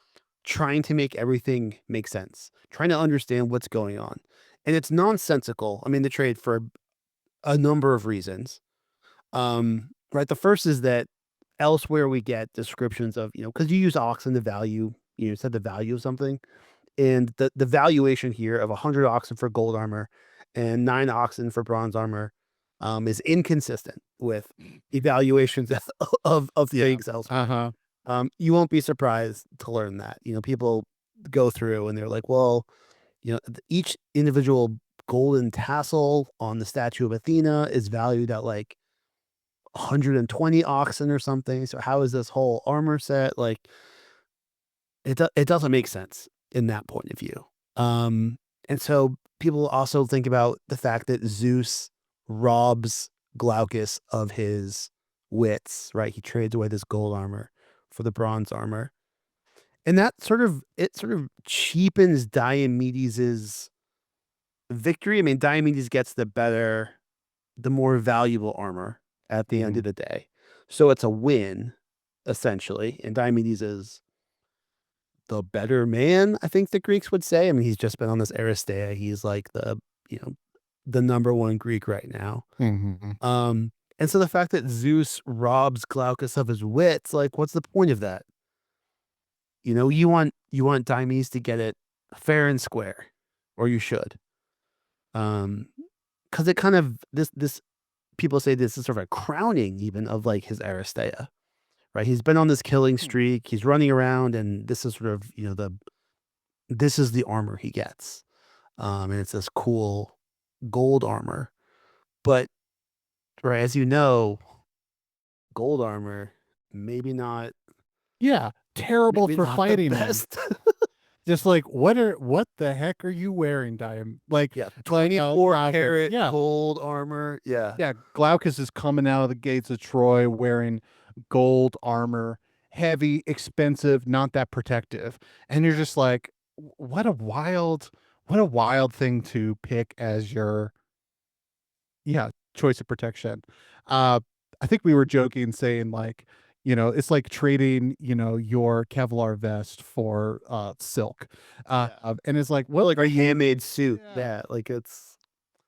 [SPEAKER 1] trying to make everything make sense, trying to understand what's going on. And it's nonsensical. I mean, the trade for a number of reasons. Right. The first is that elsewhere we get descriptions of, because you use oxen to value, said the value of something. And the valuation here of 100 oxen for gold armor and 9 oxen for bronze armor is inconsistent with evaluations of
[SPEAKER 2] Yeah.
[SPEAKER 1] things elsewhere.
[SPEAKER 2] Uh-huh.
[SPEAKER 1] You won't be surprised to learn that. People go through and they're like, well, each individual golden tassel on the statue of Athena is valued at like 120 oxen or something. So how is this whole armor set? Like it doesn't make sense in that point of view. Um, and so people also think about the fact that Zeus robs Glaucus of his wits, right? He trades away this gold armor for the bronze armor. And that sort of cheapens Diomedes's victory. I mean, Diomedes gets the more valuable armor at the end
[SPEAKER 2] Mhm.
[SPEAKER 1] of the day. So it's a win, essentially. And Diomedes is the better man, I think the Greeks would say. I mean, he's just been on this Aristeia. He's like you know, the number one Greek right now.
[SPEAKER 2] Mhm.
[SPEAKER 1] And so the fact that Zeus robs Glaucus of his wits, like, what's the point of that? You want Diomedes to get it fair and square, or you should. Um, because it kind of this people say this is sort of a crowning even of like his Aristeia, right? He's been on this killing
[SPEAKER 2] Hmm.
[SPEAKER 1] streak. He's running around, and this is sort of this is the armor he gets. And it's this cool gold armor. But right, as you know, gold armor, maybe not,
[SPEAKER 2] Yeah, terrible
[SPEAKER 1] maybe
[SPEAKER 2] for
[SPEAKER 1] not the
[SPEAKER 2] fighting in.
[SPEAKER 1] best.
[SPEAKER 2] Just like what the heck are you wearing, Dime?
[SPEAKER 1] Yeah,
[SPEAKER 2] Like
[SPEAKER 1] 24
[SPEAKER 2] Glaucus.
[SPEAKER 1] karat
[SPEAKER 2] Yeah.
[SPEAKER 1] gold armor. Yeah.
[SPEAKER 2] Yeah, Glaucus is coming out of the gates of Troy wearing gold armor, heavy, expensive, not that protective. And you're just like, what a wild thing to pick as your, yeah, choice of protection. Uh, I think we were joking saying like, it's like trading, your Kevlar vest for silk.
[SPEAKER 1] Yeah.
[SPEAKER 2] And it's like,
[SPEAKER 1] Or
[SPEAKER 2] what
[SPEAKER 1] like
[SPEAKER 2] are
[SPEAKER 1] a
[SPEAKER 2] you?
[SPEAKER 1] handmade suit.
[SPEAKER 2] Yeah.
[SPEAKER 1] Yeah. Like
[SPEAKER 2] Yeah,
[SPEAKER 1] it's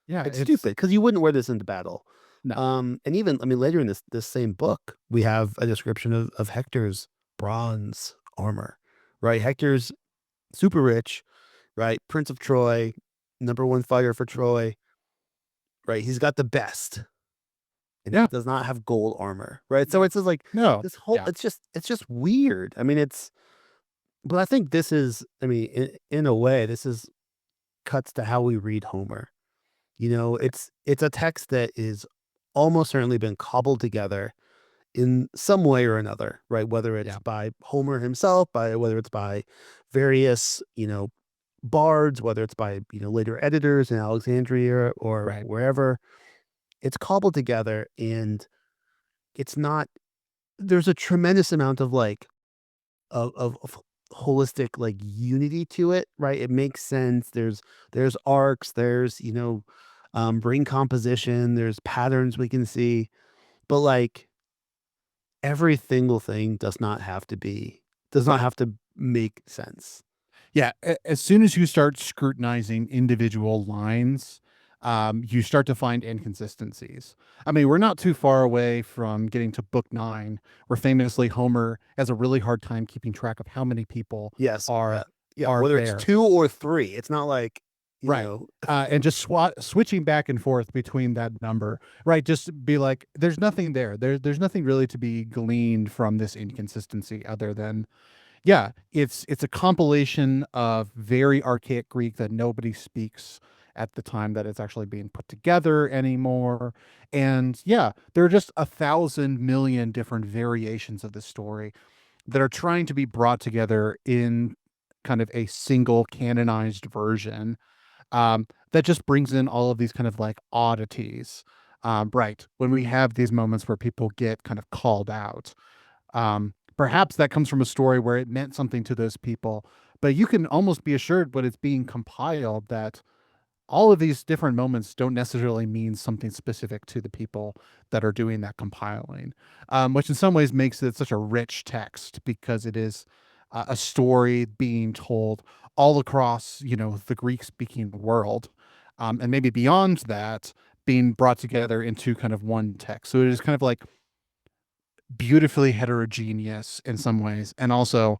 [SPEAKER 2] it's
[SPEAKER 1] stupid because you wouldn't wear this into battle.
[SPEAKER 2] no.
[SPEAKER 1] And even I mean later in this same book, we have a description of Hector's bronze armor. Right? Hector's super rich, right? Prince of Troy, number one fighter for Troy, right? He's got the best, and he
[SPEAKER 2] Yeah.
[SPEAKER 1] does not have gold armor, right? So
[SPEAKER 2] No.
[SPEAKER 1] it's just like
[SPEAKER 2] No.
[SPEAKER 1] this whole
[SPEAKER 2] Yeah.
[SPEAKER 1] it's just weird. I mean, but I think this is, I mean, in a way, this is cuts to how we read Homer. It's a text that is almost certainly been cobbled together in some way or another, right? Whether it's
[SPEAKER 2] Yeah.
[SPEAKER 1] by Homer himself, by whether it's by various, bards, whether it's by, later editors in Alexandria or
[SPEAKER 2] Right.
[SPEAKER 1] wherever, it's cobbled together and it's not, there's a tremendous amount of like, of holistic like unity to it, right? It makes sense. There's arcs, there's, brain composition, there's patterns we can see, but like every single thing does not have to make sense.
[SPEAKER 2] Yeah, as soon as you start scrutinizing individual lines, you start to find inconsistencies. I mean, we're not too far away from getting to book 9, where famously Homer has a really hard time keeping track of how many people
[SPEAKER 1] Yes.
[SPEAKER 2] are
[SPEAKER 1] Yeah. Yeah.
[SPEAKER 2] are
[SPEAKER 1] Whether it's
[SPEAKER 2] there.
[SPEAKER 1] 2 or 3, it's not like, you
[SPEAKER 2] Right.
[SPEAKER 1] know,
[SPEAKER 2] And just switching back and forth between that number, right? Just be like, there's nothing there. There's nothing really to be gleaned from this inconsistency other than Yeah, it's a compilation of very archaic Greek that nobody speaks at the time that it's actually being put together anymore. And yeah, there are just 1,000 million different variations of the story that are trying to be brought together in kind of a single canonized version, that just brings in all of these kind of like oddities. Right. When we have these moments where people get kind of called out, perhaps that comes from a story where it meant something to those people, but you can almost be assured when it's being compiled that all of these different moments don't necessarily mean something specific to the people that are doing that compiling, which in some ways makes it such a rich text because it is a story being told all across, the Greek speaking world, and maybe beyond that, being brought together into kind of one text. So it is kind of like beautifully heterogeneous in some ways. And also,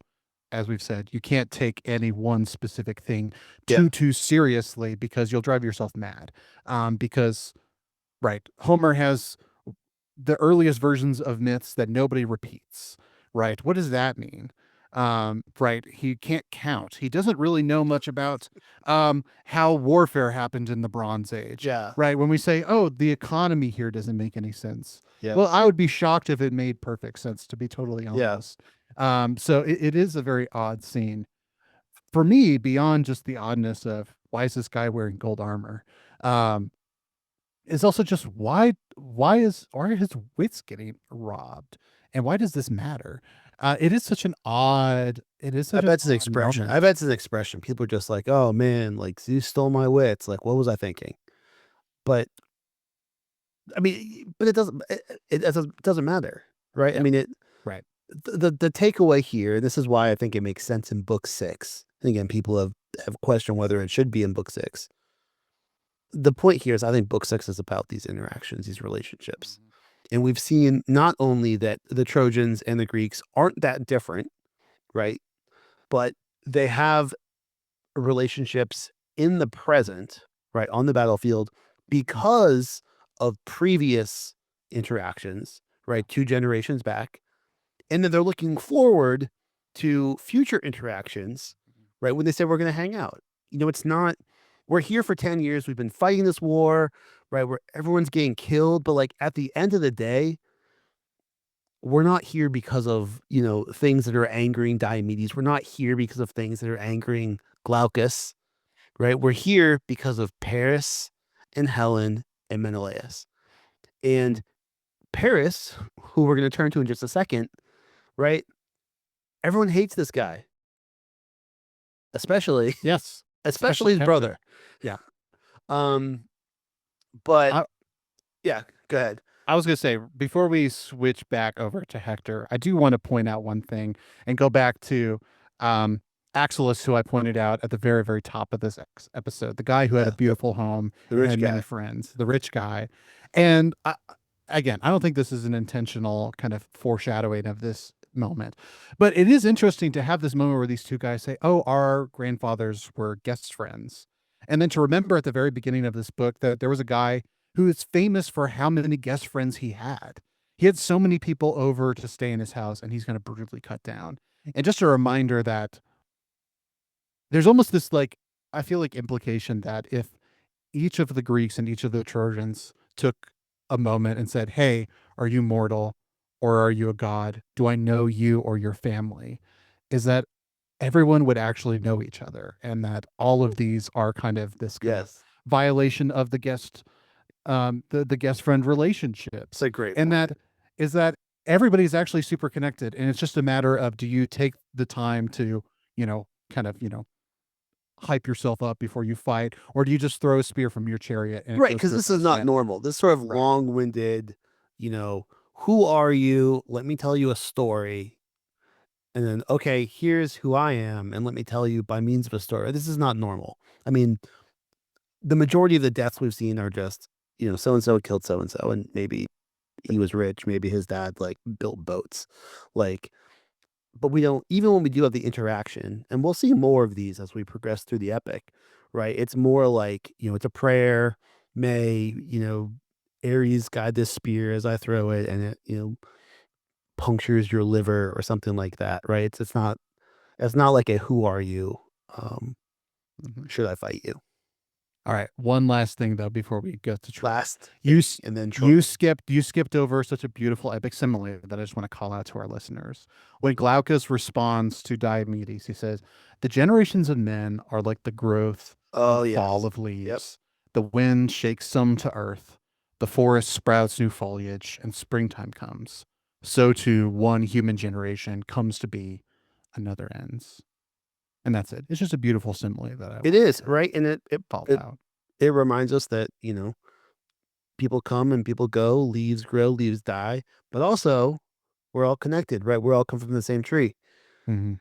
[SPEAKER 2] as we've said, you can't take any one specific thing
[SPEAKER 1] Yeah.
[SPEAKER 2] too seriously because you'll drive yourself mad. Because right, Homer has the earliest versions of myths that nobody repeats. Right, what does that mean? Right, he can't count. He doesn't really know much about how warfare happened in the Bronze Age.
[SPEAKER 1] Yeah.
[SPEAKER 2] Right, when we say, "Oh, the economy here doesn't make any sense,"
[SPEAKER 1] Yeah.
[SPEAKER 2] well, I would be shocked if it made perfect sense, to be totally
[SPEAKER 1] Yeah.
[SPEAKER 2] honest. So it is a very odd scene for me. Beyond just the oddness of why is this guy wearing gold armor, um, is also just why are his wits getting robbed, and why does this matter? It is
[SPEAKER 1] I
[SPEAKER 2] such an
[SPEAKER 1] bet it's an
[SPEAKER 2] odd
[SPEAKER 1] expression. I
[SPEAKER 2] moment.
[SPEAKER 1] bet it's an expression. People are just like, "Oh man, like Zeus stole my wits." Like, what was I thinking? But I mean, but it doesn't matter, right? I
[SPEAKER 2] Yep.
[SPEAKER 1] mean,
[SPEAKER 2] Right.
[SPEAKER 1] the takeaway here. This is why I think it makes sense in book six. And again, people have questioned whether it should be in book six. The point here is, I think book six is about these interactions, these relationships,
[SPEAKER 2] Mhm.
[SPEAKER 1] and we've seen not only that the Trojans and the Greeks aren't that different, right? But they have relationships in the present, right, on the battlefield because of previous interactions, right, 2 generations back. And then they're looking forward to future interactions, right, when they say we're going to hang out. It's not, we're here for 10 years. We've been fighting this war, right, where everyone's getting killed. But like at the end of the day, we're not here because of, things that are angering Diomedes. We're not here because of things that are angering Glaucus, right? We're here because of Paris and Helen and Menelaus. And Paris, who we're going to turn to in just a second, right? Everyone hates this guy, especially
[SPEAKER 2] Yes, especially
[SPEAKER 1] especially his
[SPEAKER 2] Hector.
[SPEAKER 1] brother.
[SPEAKER 2] Yeah.
[SPEAKER 1] Um, but
[SPEAKER 2] I
[SPEAKER 1] yeah, go ahead.
[SPEAKER 2] I was going to say, before we switch back over to Hector, I do want to point out one thing and go back to um, Axilus, who I pointed out at the very, very top of this episode, the guy who had a
[SPEAKER 1] Yeah,
[SPEAKER 2] beautiful home
[SPEAKER 1] the
[SPEAKER 2] and
[SPEAKER 1] rich
[SPEAKER 2] had many
[SPEAKER 1] guy.
[SPEAKER 2] friends, the rich guy. And again, I don't think this is an intentional kind of foreshadowing of this moment, but it is interesting to have this moment where these two guys say, "Oh, our grandfathers were guest friends." And then to remember at the very beginning of this book that there was a guy who is famous for how many guest friends he had. He had so many people over to stay in his house, and he's going to brutally cut down. And just a reminder that there's almost this like, I feel like implication that if each of the Greeks and each of the Trojans took a moment and said, "Hey, are you mortal or are you a god? Do I know you or your family?" Is that everyone would actually know each other, and that all of these are kind of this kind of
[SPEAKER 1] Yes,
[SPEAKER 2] violation of the guest friend
[SPEAKER 1] it's
[SPEAKER 2] relationships,
[SPEAKER 1] a great
[SPEAKER 2] and
[SPEAKER 1] point.
[SPEAKER 2] that is that everybody's actually super connected, and it's just a matter of, do you take the time to kind of hype yourself up before you fight, or do you just throw a spear from your chariot and it
[SPEAKER 1] Right,
[SPEAKER 2] goes
[SPEAKER 1] because
[SPEAKER 2] through
[SPEAKER 1] this is
[SPEAKER 2] a
[SPEAKER 1] not
[SPEAKER 2] cement?
[SPEAKER 1] normal. This sort of
[SPEAKER 2] Right.
[SPEAKER 1] long-winded, you know, who are you? Let me tell you a story. And then, okay, here's who I am, and let me tell you by means of a story. This is not normal. I mean, the majority of the deaths we've seen are just, so and so killed so and so, and maybe he was rich, maybe his dad like built boats. Like, but we don't, even when we do have the interaction, and we'll see more of these as we progress through the epic, right? It's more like, it's a prayer. May, Ares guide this spear as I throw it, and it, punctures your liver or something like that, right? It's not, It's not like a who are you?
[SPEAKER 2] Mhm.
[SPEAKER 1] Should I fight you?
[SPEAKER 2] All right, one last thing though before we go to Troy.
[SPEAKER 1] Last
[SPEAKER 2] You
[SPEAKER 1] thing,
[SPEAKER 2] s-
[SPEAKER 1] and then Troy.
[SPEAKER 2] you skipped over such a beautiful epic simile that I just want to call out to our listeners. When Glaucus responds to Diomedes, he says, "The generations of men are like the growth and
[SPEAKER 1] Oh
[SPEAKER 2] fall
[SPEAKER 1] yes.
[SPEAKER 2] of
[SPEAKER 1] Yep.
[SPEAKER 2] leaves. The wind shakes some to earth, the forest sprouts new foliage, and springtime comes. So too one human generation comes to be, another ends." And that's it. It's just a beautiful simile that I
[SPEAKER 1] It
[SPEAKER 2] wanted
[SPEAKER 1] is,
[SPEAKER 2] to
[SPEAKER 1] right? And
[SPEAKER 2] call
[SPEAKER 1] it
[SPEAKER 2] out.
[SPEAKER 1] it reminds us that, people come and people go, leaves grow, leaves die, but also we're all connected, right? We're all come from the same tree.
[SPEAKER 2] Mhm.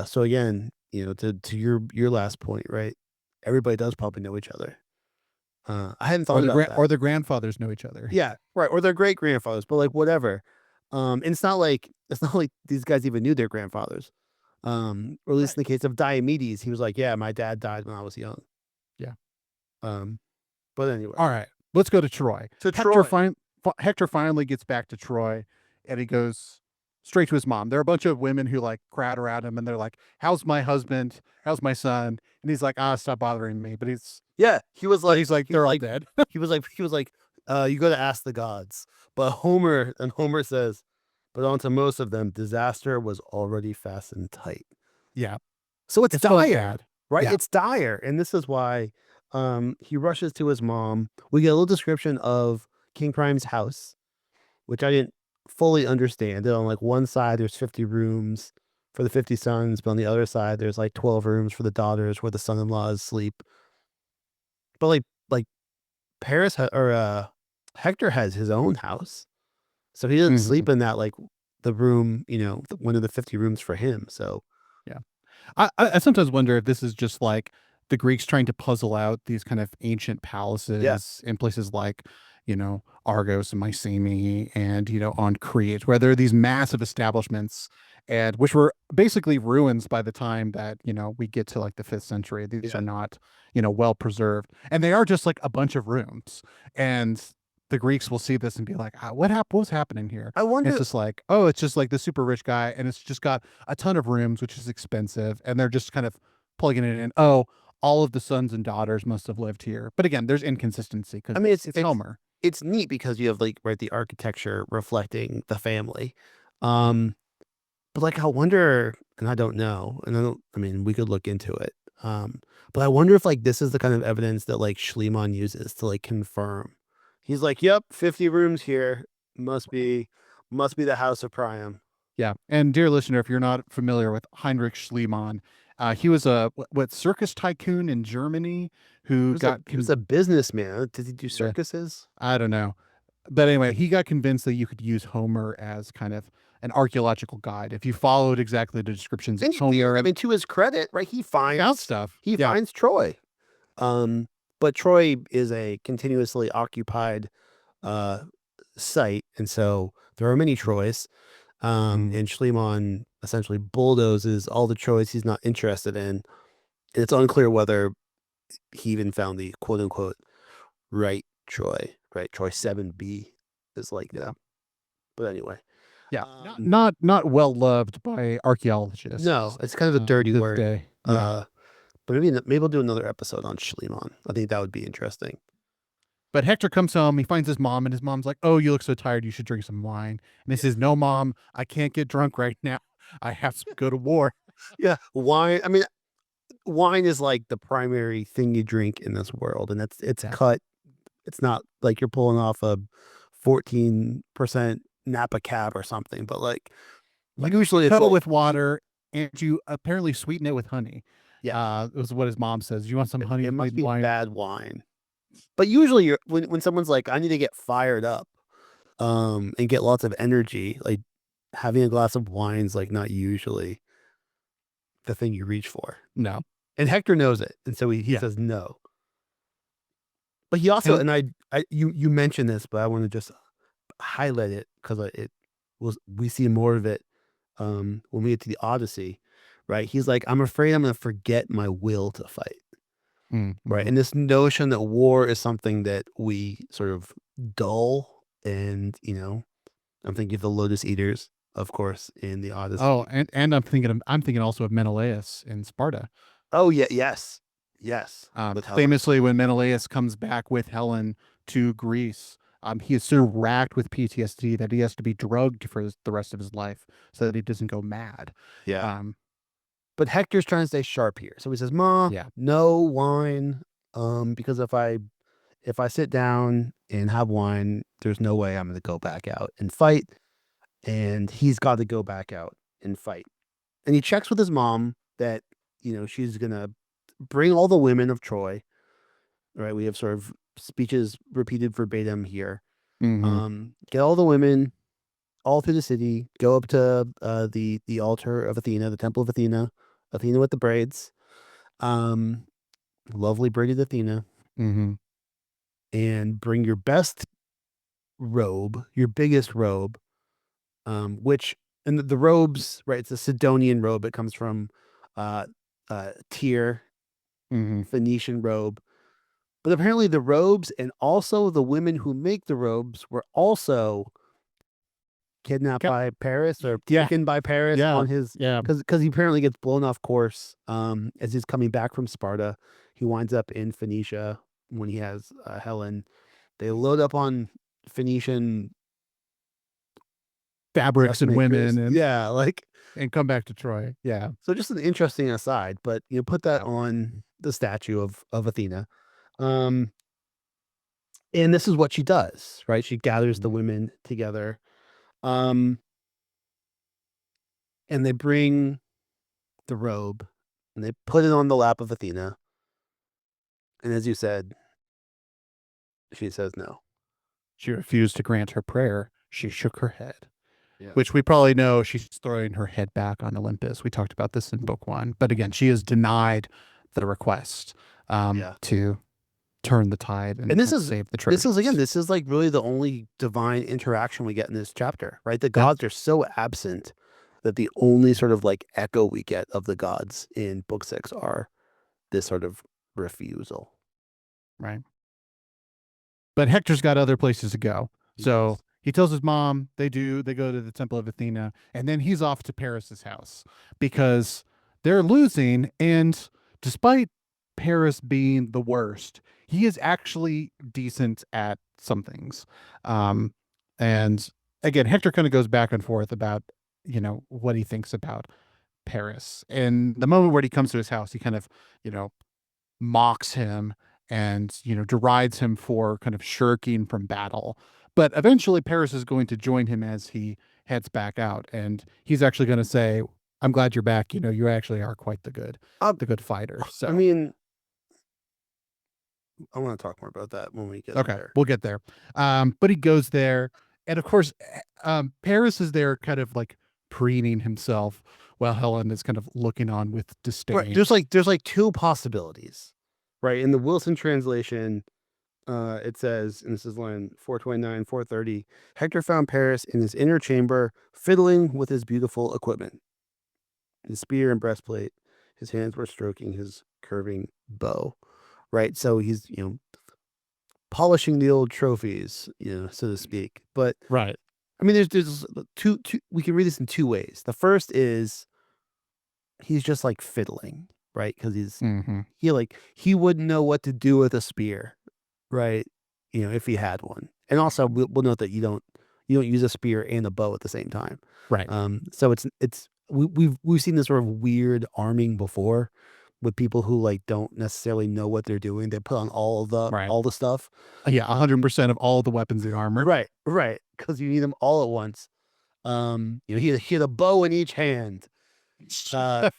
[SPEAKER 1] So again, to your last point, right? Everybody does probably know each other. I hadn't thought about that.
[SPEAKER 2] Or the grandfathers know each other.
[SPEAKER 1] Yeah, right. Or their great grandfathers, but like whatever. And it's not like these guys even knew their grandfathers. Or at least
[SPEAKER 2] Right.
[SPEAKER 1] in the case of Diomedes, he was like, "Yeah, my dad died when I was young."
[SPEAKER 2] Yeah.
[SPEAKER 1] Um, but anyway,
[SPEAKER 2] All right. Let's go to Troy.
[SPEAKER 1] to Troy.
[SPEAKER 2] Hector finally gets back to Troy and he goes straight to his mom. There are a bunch of women who like crowd around him and they're like, "How's my husband? How's my son?" And he's like, "Ah, stop bothering me."
[SPEAKER 1] Yeah,
[SPEAKER 2] But he's like,
[SPEAKER 1] he was
[SPEAKER 2] "They're all
[SPEAKER 1] like,
[SPEAKER 2] dead."
[SPEAKER 1] you got to ask the gods. But Homer says, but onto most of them, disaster was already fastened tight.
[SPEAKER 2] Yeah.
[SPEAKER 1] So it's
[SPEAKER 2] It's so
[SPEAKER 1] dire,
[SPEAKER 2] sad.
[SPEAKER 1] right?
[SPEAKER 2] Yeah.
[SPEAKER 1] It's dire, and this is why he rushes to his mom. We get a little description of King Prime's house, which I didn't fully understand. And on like one side, there's 50 rooms for the 50 sons, but on the other side, there's like 12 rooms for the daughters where the son-in-laws sleep. But like Hector has his own house, so he doesn't
[SPEAKER 2] Mhm.
[SPEAKER 1] sleep in that like the room, one of the 50 rooms for him. So
[SPEAKER 2] Yeah. I sometimes wonder if this is just like the Greeks trying to puzzle out these kind of ancient
[SPEAKER 1] yeah,
[SPEAKER 2] palaces in places like, Argos and Mycenae and, on Crete, where there are these massive establishments and which were basically ruins by the time that, we get to like the 5th century. These
[SPEAKER 1] yeah.
[SPEAKER 2] are not, well preserved. And they are just like a bunch of rooms. And the Greeks will see this and be like, what was happening here?
[SPEAKER 1] I
[SPEAKER 2] And it's
[SPEAKER 1] wonder.
[SPEAKER 2] just like, oh, it's just like the super rich guy, and it's just got a ton of rooms, which is expensive, and they're just kind of plugging it in. Oh, all of the sons and daughters must have lived here. But again, there's inconsistency because
[SPEAKER 1] I mean,
[SPEAKER 2] it's Homer.
[SPEAKER 1] it's neat because you have like right the architecture reflecting the family.
[SPEAKER 2] Mm.
[SPEAKER 1] Um, but like I wonder, and I don't know, and I mean, we could look into it. But I wonder if like this is the kind of evidence that like Schliemann uses to like confirm. He's like, "Yep, 50 rooms here. Must be must be the House of Priam."
[SPEAKER 2] Yeah. And dear listener, if you're not familiar with Heinrich Schliemann, he was a what circus tycoon in Germany who got
[SPEAKER 1] He was a businessman. Did he do
[SPEAKER 2] yeah,
[SPEAKER 1] circuses?
[SPEAKER 2] I don't know. But anyway, he got convinced that you could use Homer as kind of an archaeological guide if you followed exactly the descriptions
[SPEAKER 1] And
[SPEAKER 2] of
[SPEAKER 1] he did. I
[SPEAKER 2] Homer.
[SPEAKER 1] mean, to his credit, right?
[SPEAKER 2] Found stuff.
[SPEAKER 1] He
[SPEAKER 2] Yeah.
[SPEAKER 1] finds Troy. Um, but Troy is a continuously occupied uh site, and so there are many Troys.
[SPEAKER 2] Mm.
[SPEAKER 1] And Schliemann essentially bulldozes all the Troys he's not interested in. And it's unclear whether he even found the quote unquote right Troy, right? Troy 7B is like
[SPEAKER 2] Yeah.
[SPEAKER 1] that. But anyway,
[SPEAKER 2] Yeah. Not
[SPEAKER 1] um,
[SPEAKER 2] not not well loved by
[SPEAKER 1] no,
[SPEAKER 2] archaeologists
[SPEAKER 1] it's kind of a dirty
[SPEAKER 2] to this
[SPEAKER 1] word.
[SPEAKER 2] day. Yeah.
[SPEAKER 1] Uh, but maybe we'll do another episode on Schliemann. I think that would be interesting.
[SPEAKER 2] But Hector comes home, he finds his mom, and his mom's like, "Oh, you look so tired, you should drink some wine." And he
[SPEAKER 1] Yeah.
[SPEAKER 2] says, "No, mom, I can't get drunk right now. I have to go to war."
[SPEAKER 1] Yeah, wine. I mean, wine is like the primary thing you drink in this world, and it's
[SPEAKER 2] Yeah.
[SPEAKER 1] cut. It's not like you're pulling off a 14% Napa cab or something, but
[SPEAKER 2] You
[SPEAKER 1] usually it's
[SPEAKER 2] fill it
[SPEAKER 1] like
[SPEAKER 2] with water and you apparently sweeten it with honey.
[SPEAKER 1] yeah,
[SPEAKER 2] Was what his mom says. You want some honey
[SPEAKER 1] it must
[SPEAKER 2] flavored
[SPEAKER 1] be
[SPEAKER 2] wine?
[SPEAKER 1] bad wine. But usually when someone's like, I need to get fired up, and get lots of energy, like having a glass of wine's like not usually the thing you reach for.
[SPEAKER 2] No.
[SPEAKER 1] And Hector knows it, and so he
[SPEAKER 2] Yeah.
[SPEAKER 1] says no. But he also
[SPEAKER 2] And
[SPEAKER 1] and you mentioned this, but I want to just highlight it because it was we see more of it when we get to the Odyssey, right? He's like, I'm afraid I'm going to forget my will to fight, right?
[SPEAKER 2] mhm.
[SPEAKER 1] And this notion that war is something that we sort of dull, and I'm thinking of the Lotus Eaters. of course, in the
[SPEAKER 2] Oh,
[SPEAKER 1] Odyssey.
[SPEAKER 2] and I'm thinking also of Menelaus in Sparta.
[SPEAKER 1] Oh yeah, yes, yes, with Helen.
[SPEAKER 2] Famously, when Menelaus comes back with Helen to Greece, he is so racked with PTSD that he has to be drugged for the rest of his life so that he doesn't go mad.
[SPEAKER 1] Yeah,
[SPEAKER 2] Um,
[SPEAKER 1] but Hector's trying to stay sharp here, so he says, "Ma,
[SPEAKER 2] yeah.
[SPEAKER 1] no wine, because if I sit down and have wine, there's no way I'm going to go back out and fight." And he's got to go back out and fight. And he checks with his mom that she's going to bring all the women of Troy. Right, we have sort of speeches repeated verbatim here.
[SPEAKER 2] Hmm.
[SPEAKER 1] Get all the women all through the city. Go up to the altar of Athena, the temple of Athena, Athena with the braids. Um, Lovely braided Athena,
[SPEAKER 2] Hmm.
[SPEAKER 1] and bring your best robe, your biggest robe, which and the robes, right? It's a Sidonian robe. It comes from uh, Tyre,
[SPEAKER 2] Hmm.
[SPEAKER 1] Phoenician robe. But apparently, the robes and also the women who make the robes were also kidnapped by Paris or
[SPEAKER 2] Yeah.
[SPEAKER 1] taken by Paris
[SPEAKER 2] Yeah.
[SPEAKER 1] on his
[SPEAKER 2] Yeah.
[SPEAKER 1] because he apparently gets blown off course as he's coming back from Sparta. He winds up in Phoenicia when he has Helen. They load up on Phoenician
[SPEAKER 2] Fabrics and women
[SPEAKER 1] dressmakers. Yeah, like
[SPEAKER 2] and come back to Troy. Yeah.
[SPEAKER 1] so. Just an interesting aside, but put that
[SPEAKER 2] Yeah.
[SPEAKER 1] on the statue of Athena. Um, and this is what she does, right? She gathers the women together, um, and they bring the robe and they put it on the lap of Athena. And as you said, she says no.
[SPEAKER 2] She refused to grant her prayer. She shook her head,
[SPEAKER 1] Yeah.
[SPEAKER 2] which we probably know she's throwing her head back on Olympus. We talked about this in book one. But again, she is denied the request
[SPEAKER 1] Yeah.
[SPEAKER 2] to turn the tide
[SPEAKER 1] And
[SPEAKER 2] and save the Trojans.
[SPEAKER 1] this is like really the only divine interaction we get in this chapter, right? The
[SPEAKER 2] Yeah.
[SPEAKER 1] gods are so absent that the only sort of like echo we get of the gods in book 6 are this sort of refusal.
[SPEAKER 2] Right. But Hector's got other places to go.
[SPEAKER 1] He
[SPEAKER 2] So
[SPEAKER 1] does.
[SPEAKER 2] he tells his mom they go to the Temple of Athena, and then he's off to Paris's house because they're losing. And despite Paris being the worst, he is actually decent at some things. Um, and again, Hector kind of goes back and forth about, what he thinks about Paris. And the moment where he comes to his house, he kind of, you know, mocks him and derides him for kind of shirking from battle. But eventually Paris is going to join him as he heads back out, and he's actually going to say, I'm glad you're back. You actually are quite
[SPEAKER 1] Uh,
[SPEAKER 2] the good fighter.
[SPEAKER 1] I
[SPEAKER 2] So
[SPEAKER 1] mean, I want to talk more about that when we get
[SPEAKER 2] okay,
[SPEAKER 1] there.
[SPEAKER 2] we'll get there. But he goes there, and of course Paris is there kind of like preening himself while Helen is kind of looking on with
[SPEAKER 1] Right.
[SPEAKER 2] disdain.
[SPEAKER 1] There's like two possibilities. Right. In the Wilson translation, it says, and this is line 429, 430, Hector found Paris in his inner chamber, fiddling with his beautiful equipment, his spear and breastplate. His hands were stroking his curving bow. Right. So he's, polishing the old trophies, so to speak. But
[SPEAKER 2] Right.
[SPEAKER 1] I mean, there's two, we can read this in two ways. The first is he's just like fiddling, right? Because
[SPEAKER 2] Hmm.
[SPEAKER 1] he wouldn't know what to do with a spear, right? If he had one. And also we'll note that you don't use a spear and a bow at the same time.
[SPEAKER 2] Right.
[SPEAKER 1] So we've seen this sort of weird arming before with people who like don't necessarily know what they're doing. They put on
[SPEAKER 2] Right.
[SPEAKER 1] all the stuff.
[SPEAKER 2] Yeah, 100% of all the weapons in armor.
[SPEAKER 1] Right, right. Because you need them all at once. He had a bow in each hand. Uh,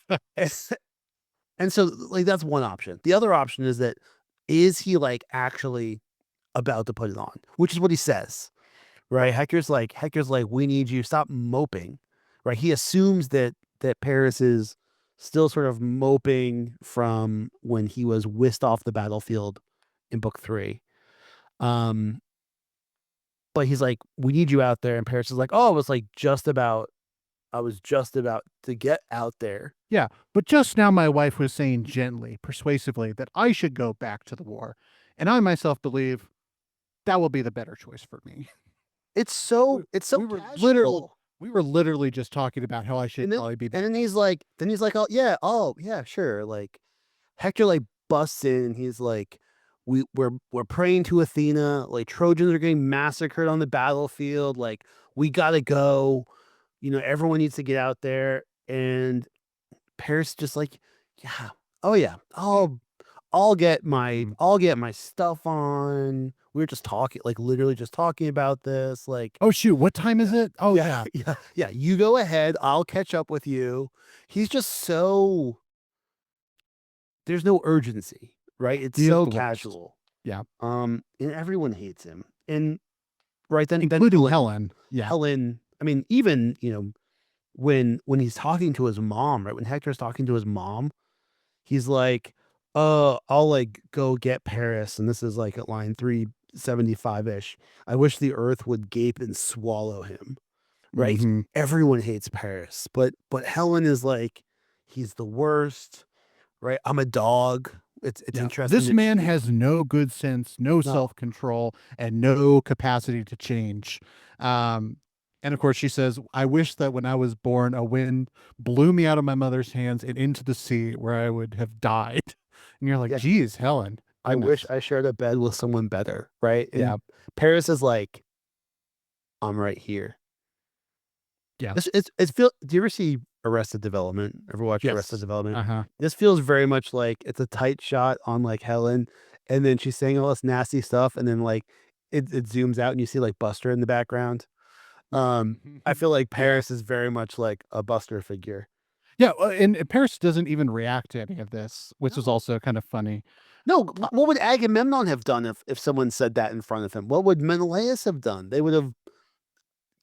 [SPEAKER 1] and so like that's one option. The other option is he like actually about to put it on, which is what he says, right? Hector's like, we need you. Stop moping, right? He assumes that Paris is still sort of moping from when he was whisked off the battlefield in book 3. Um, but he's like, we need you out there, and Paris is like, oh, I was just about to get out there.
[SPEAKER 2] Yeah, but just now my wife was saying gently, persuasively, that I should go back to the war. And I myself believe that will be the better choice for me.
[SPEAKER 1] It's so
[SPEAKER 2] We were literally
[SPEAKER 1] casual.
[SPEAKER 2] We were literally just talking about how I should
[SPEAKER 1] And then
[SPEAKER 2] probably be
[SPEAKER 1] and
[SPEAKER 2] dead.
[SPEAKER 1] then he's like, oh yeah, sure. Like Hector like busts in and he's like, we're praying to Athena, like Trojans are getting massacred on the battlefield, like we gotta go, everyone needs to get out there. And Paris just like, yeah, oh yeah,
[SPEAKER 2] Mhm.
[SPEAKER 1] I'll get my stuff on. We were just talking, like literally just talking about this, like,
[SPEAKER 2] Oh shoot, what time is
[SPEAKER 1] yeah,
[SPEAKER 2] it? Oh
[SPEAKER 1] yeah,
[SPEAKER 2] yeah.
[SPEAKER 1] yeah. You go ahead, I'll catch up with you. He's just so there's no urgency, right? It's
[SPEAKER 2] He is
[SPEAKER 1] so
[SPEAKER 2] the worst.
[SPEAKER 1] casual.
[SPEAKER 2] Yeah.
[SPEAKER 1] And everyone hates him. And right then
[SPEAKER 2] Including Helen. Yeah.
[SPEAKER 1] Helen, I mean, even, when he's talking to his mom, right? When Hector's talking to his mom, he's like, I'll like go get Paris. And this is like at line 375-ish. I wish the earth would gape and swallow him. Right?
[SPEAKER 2] Hmm.
[SPEAKER 1] Everyone hates Paris, but Helen is like, he's the worst, right? I'm a dog. It's
[SPEAKER 2] Yeah.
[SPEAKER 1] interesting
[SPEAKER 2] This
[SPEAKER 1] that
[SPEAKER 2] man
[SPEAKER 1] she
[SPEAKER 2] has no good sense, no
[SPEAKER 1] no.
[SPEAKER 2] self-control, and no capacity to change. Um, and of course, she says, I wish that when I was born, a wind blew me out of my mother's hands and into the sea where I would have died. And you're like,
[SPEAKER 1] Yeah,
[SPEAKER 2] geez, Helen,
[SPEAKER 1] I wish
[SPEAKER 2] goodness.
[SPEAKER 1] I shared a bed with someone better, right?
[SPEAKER 2] Yeah.
[SPEAKER 1] And Paris is like, I'm right here.
[SPEAKER 2] Yeah.
[SPEAKER 1] It's feel. Do you ever see Arrested Development? Ever watch Arrested
[SPEAKER 2] Yes.
[SPEAKER 1] Development?
[SPEAKER 2] Uh-huh.
[SPEAKER 1] This feels very much like it's a tight shot on like Helen, and then she's saying all this nasty stuff, and then like it zooms out and you see like Buster in the background. I feel like
[SPEAKER 2] Yeah.
[SPEAKER 1] Paris is very much like a Buster figure.
[SPEAKER 2] Yeah. And Paris doesn't even react to any of this, which was
[SPEAKER 1] No.
[SPEAKER 2] also kind of funny.
[SPEAKER 1] No,
[SPEAKER 2] Uh,
[SPEAKER 1] what would Agamemnon have done if someone said that in front of him? What would Menelaus have done? They would have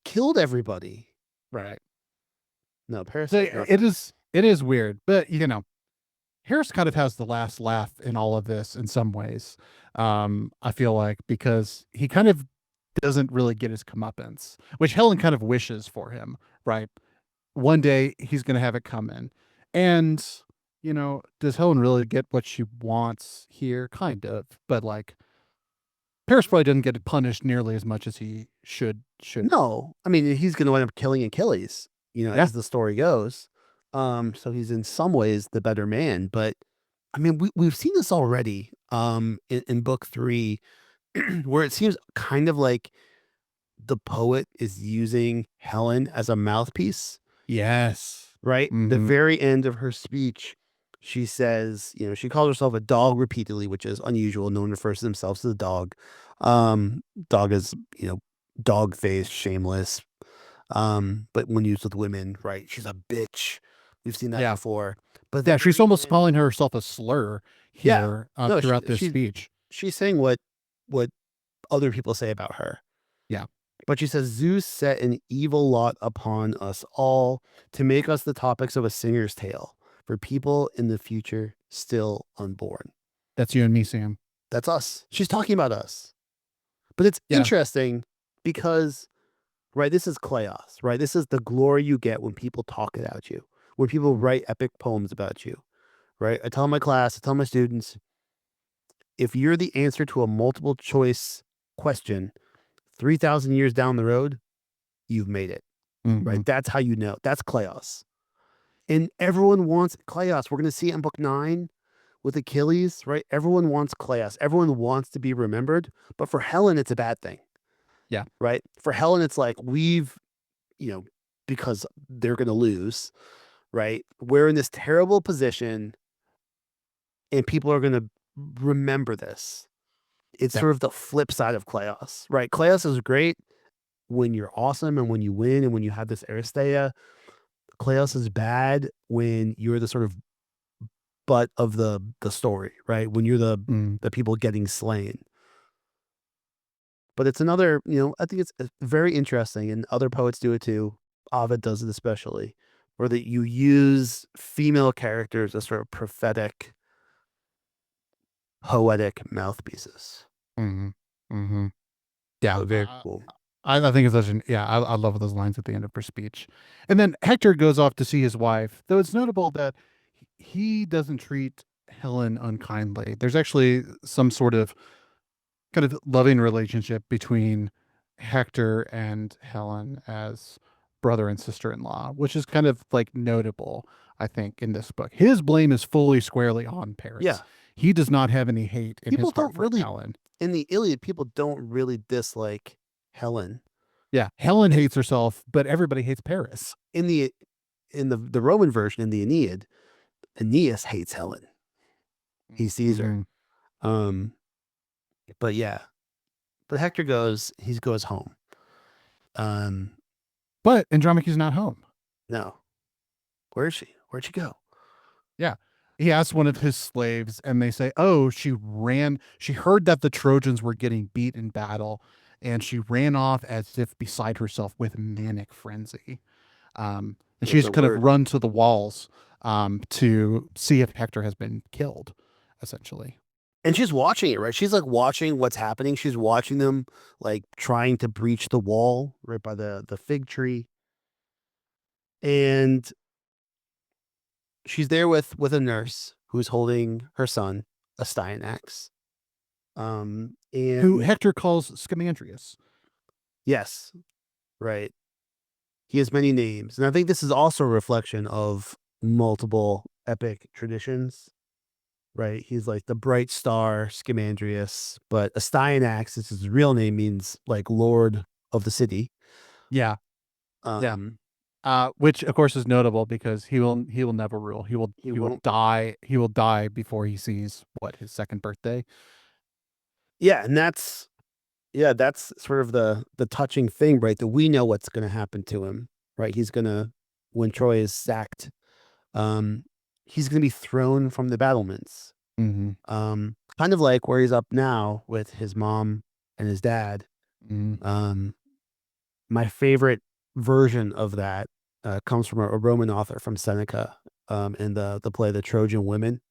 [SPEAKER 1] killed everybody.
[SPEAKER 2] right.
[SPEAKER 1] No, Paris
[SPEAKER 2] So
[SPEAKER 1] has
[SPEAKER 2] it
[SPEAKER 1] nothing.
[SPEAKER 2] is weird, but Harris kind of has the last laugh in all of this in some ways. I feel like because he kind of doesn't really get his comeuppance, which Helen kind of wishes for him, right? One day he's going to have it coming. And, does Helen really get what she wants here? Kind of. But like, Paris probably doesn't get punished nearly as much as he should.
[SPEAKER 1] No, I mean he's going to end up killing Achilles,
[SPEAKER 2] Yeah.
[SPEAKER 1] as the story goes. So he's in some ways the better man, but I mean we've seen this already in book 3 where it seems kind of like the poet is using Helen as a mouthpiece.
[SPEAKER 2] Yes.
[SPEAKER 1] Right? The
[SPEAKER 2] Mm-hmm.
[SPEAKER 1] very end of her speech, she says, she calls herself a dog repeatedly, which is unusual. No one refers to themselves as a dog. Dog is, dog faced, shameless. But when used with women, right? She's a bitch. We've seen that
[SPEAKER 2] Yeah.
[SPEAKER 1] before. But at the
[SPEAKER 2] Yeah. She's
[SPEAKER 1] very
[SPEAKER 2] almost
[SPEAKER 1] end,
[SPEAKER 2] calling herself a slur
[SPEAKER 1] yeah.
[SPEAKER 2] here
[SPEAKER 1] No,
[SPEAKER 2] throughout this speech.
[SPEAKER 1] she's saying what other people say about her.
[SPEAKER 2] Yeah.
[SPEAKER 1] But she says, Zeus set an evil lot upon us all to make us the topics of a singer's tale for people in the future still unborn.
[SPEAKER 2] That's you and me, Sam.
[SPEAKER 1] That's us. She's talking about us. But it's
[SPEAKER 2] Yeah.
[SPEAKER 1] interesting because, right, this is kleos, right? This is the glory you get when people talk about you, when people write epic poems about you, right? I tell my class, I tell my students, if you're the answer to a multiple choice question 3,000 years down the road, you've made it.
[SPEAKER 2] Hmm.
[SPEAKER 1] Right? That's how you know. That's Kleos. And everyone wants Kleos. We're going to see it in book 9 with Achilles, right? Everyone wants Kleos. Everyone wants to be remembered. But for Helen, it's a bad thing,
[SPEAKER 2] Yeah.
[SPEAKER 1] right? For Helen, it's like you know, because they're going to lose, right? We're in this terrible position and people are going to remember this. It's
[SPEAKER 2] Yeah.
[SPEAKER 1] sort of the flip side of Kleos, right? Kleos is great when you're awesome and when you win and when you have this Aristeia. Kleos is bad when you're the sort of butt of the story, right? When you're the
[SPEAKER 2] Mm.
[SPEAKER 1] the people getting slain. But it's another, I think it's very interesting, and other poets do it too. Ovid does it especially, where that you use female characters as sort of prophetic, poetic mouthpieces.
[SPEAKER 2] Hmm. Hmm. Yeah.
[SPEAKER 1] So very cool.
[SPEAKER 2] I think it's such an yeah. I love those lines at the end of her speech, and then Hector goes off to see his wife. Though it's notable that he doesn't treat Helen unkindly. There's actually some sort of kind of loving relationship between Hector and Helen as brother and sister-in-law, which is kind of like notable, I think, in this book. His blame is fully squarely on Paris.
[SPEAKER 1] Yeah.
[SPEAKER 2] He does not have any hate in
[SPEAKER 1] People
[SPEAKER 2] his heart
[SPEAKER 1] don't
[SPEAKER 2] for
[SPEAKER 1] really
[SPEAKER 2] Helen.
[SPEAKER 1] in the Iliad, people don't really dislike Helen.
[SPEAKER 2] Yeah, Helen
[SPEAKER 1] In
[SPEAKER 2] hates herself, but everybody hates Paris.
[SPEAKER 1] in the Roman version in the Aeneid, Aeneas hates Helen. He sees her.
[SPEAKER 2] Mhm.
[SPEAKER 1] Um, but yeah. But Hector goes home. Um,
[SPEAKER 2] But Andromache's not home.
[SPEAKER 1] no. Where is she? Where'd she go?
[SPEAKER 2] Yeah. He asks one of his slaves, and they say, "Oh, she ran. She heard that the Trojans were getting beat in battle, and she ran off as if beside herself with manic frenzy." And
[SPEAKER 1] It's
[SPEAKER 2] she's
[SPEAKER 1] a
[SPEAKER 2] kind of
[SPEAKER 1] word.
[SPEAKER 2] run to the walls to see if Hector has been killed, essentially.
[SPEAKER 1] And she's watching it, right? She's like watching what's happening. She's watching them like trying to breach the wall right by the fig tree. And she's there with a nurse who's holding her son, Astyanax.
[SPEAKER 2] Who
[SPEAKER 1] And
[SPEAKER 2] Hector calls Scamandrius.
[SPEAKER 1] yes, right. He has many names. And I think this is also a reflection of multiple epic traditions, right? He's like the bright star Scamandrius, but Astyanax is his real name, means like Lord of the City.
[SPEAKER 2] Yeah, yeah.
[SPEAKER 1] Um,
[SPEAKER 2] Which of course is notable because he will never rule. He will
[SPEAKER 1] he
[SPEAKER 2] he will
[SPEAKER 1] won't.
[SPEAKER 2] die. He will die before he sees what his second birthday.
[SPEAKER 1] Yeah, and that's sort of the touching thing, right? That we know what's going to happen to him, right? He's gonna when Troy is sacked, um, he's gonna be thrown from the battlements.
[SPEAKER 2] Mm-hmm.
[SPEAKER 1] Kind of like where he's up now with his mom and his dad.
[SPEAKER 2] Mm-hmm.
[SPEAKER 1] Um, my favorite version of that comes from a Roman author from Seneca, in the play The Trojan Women,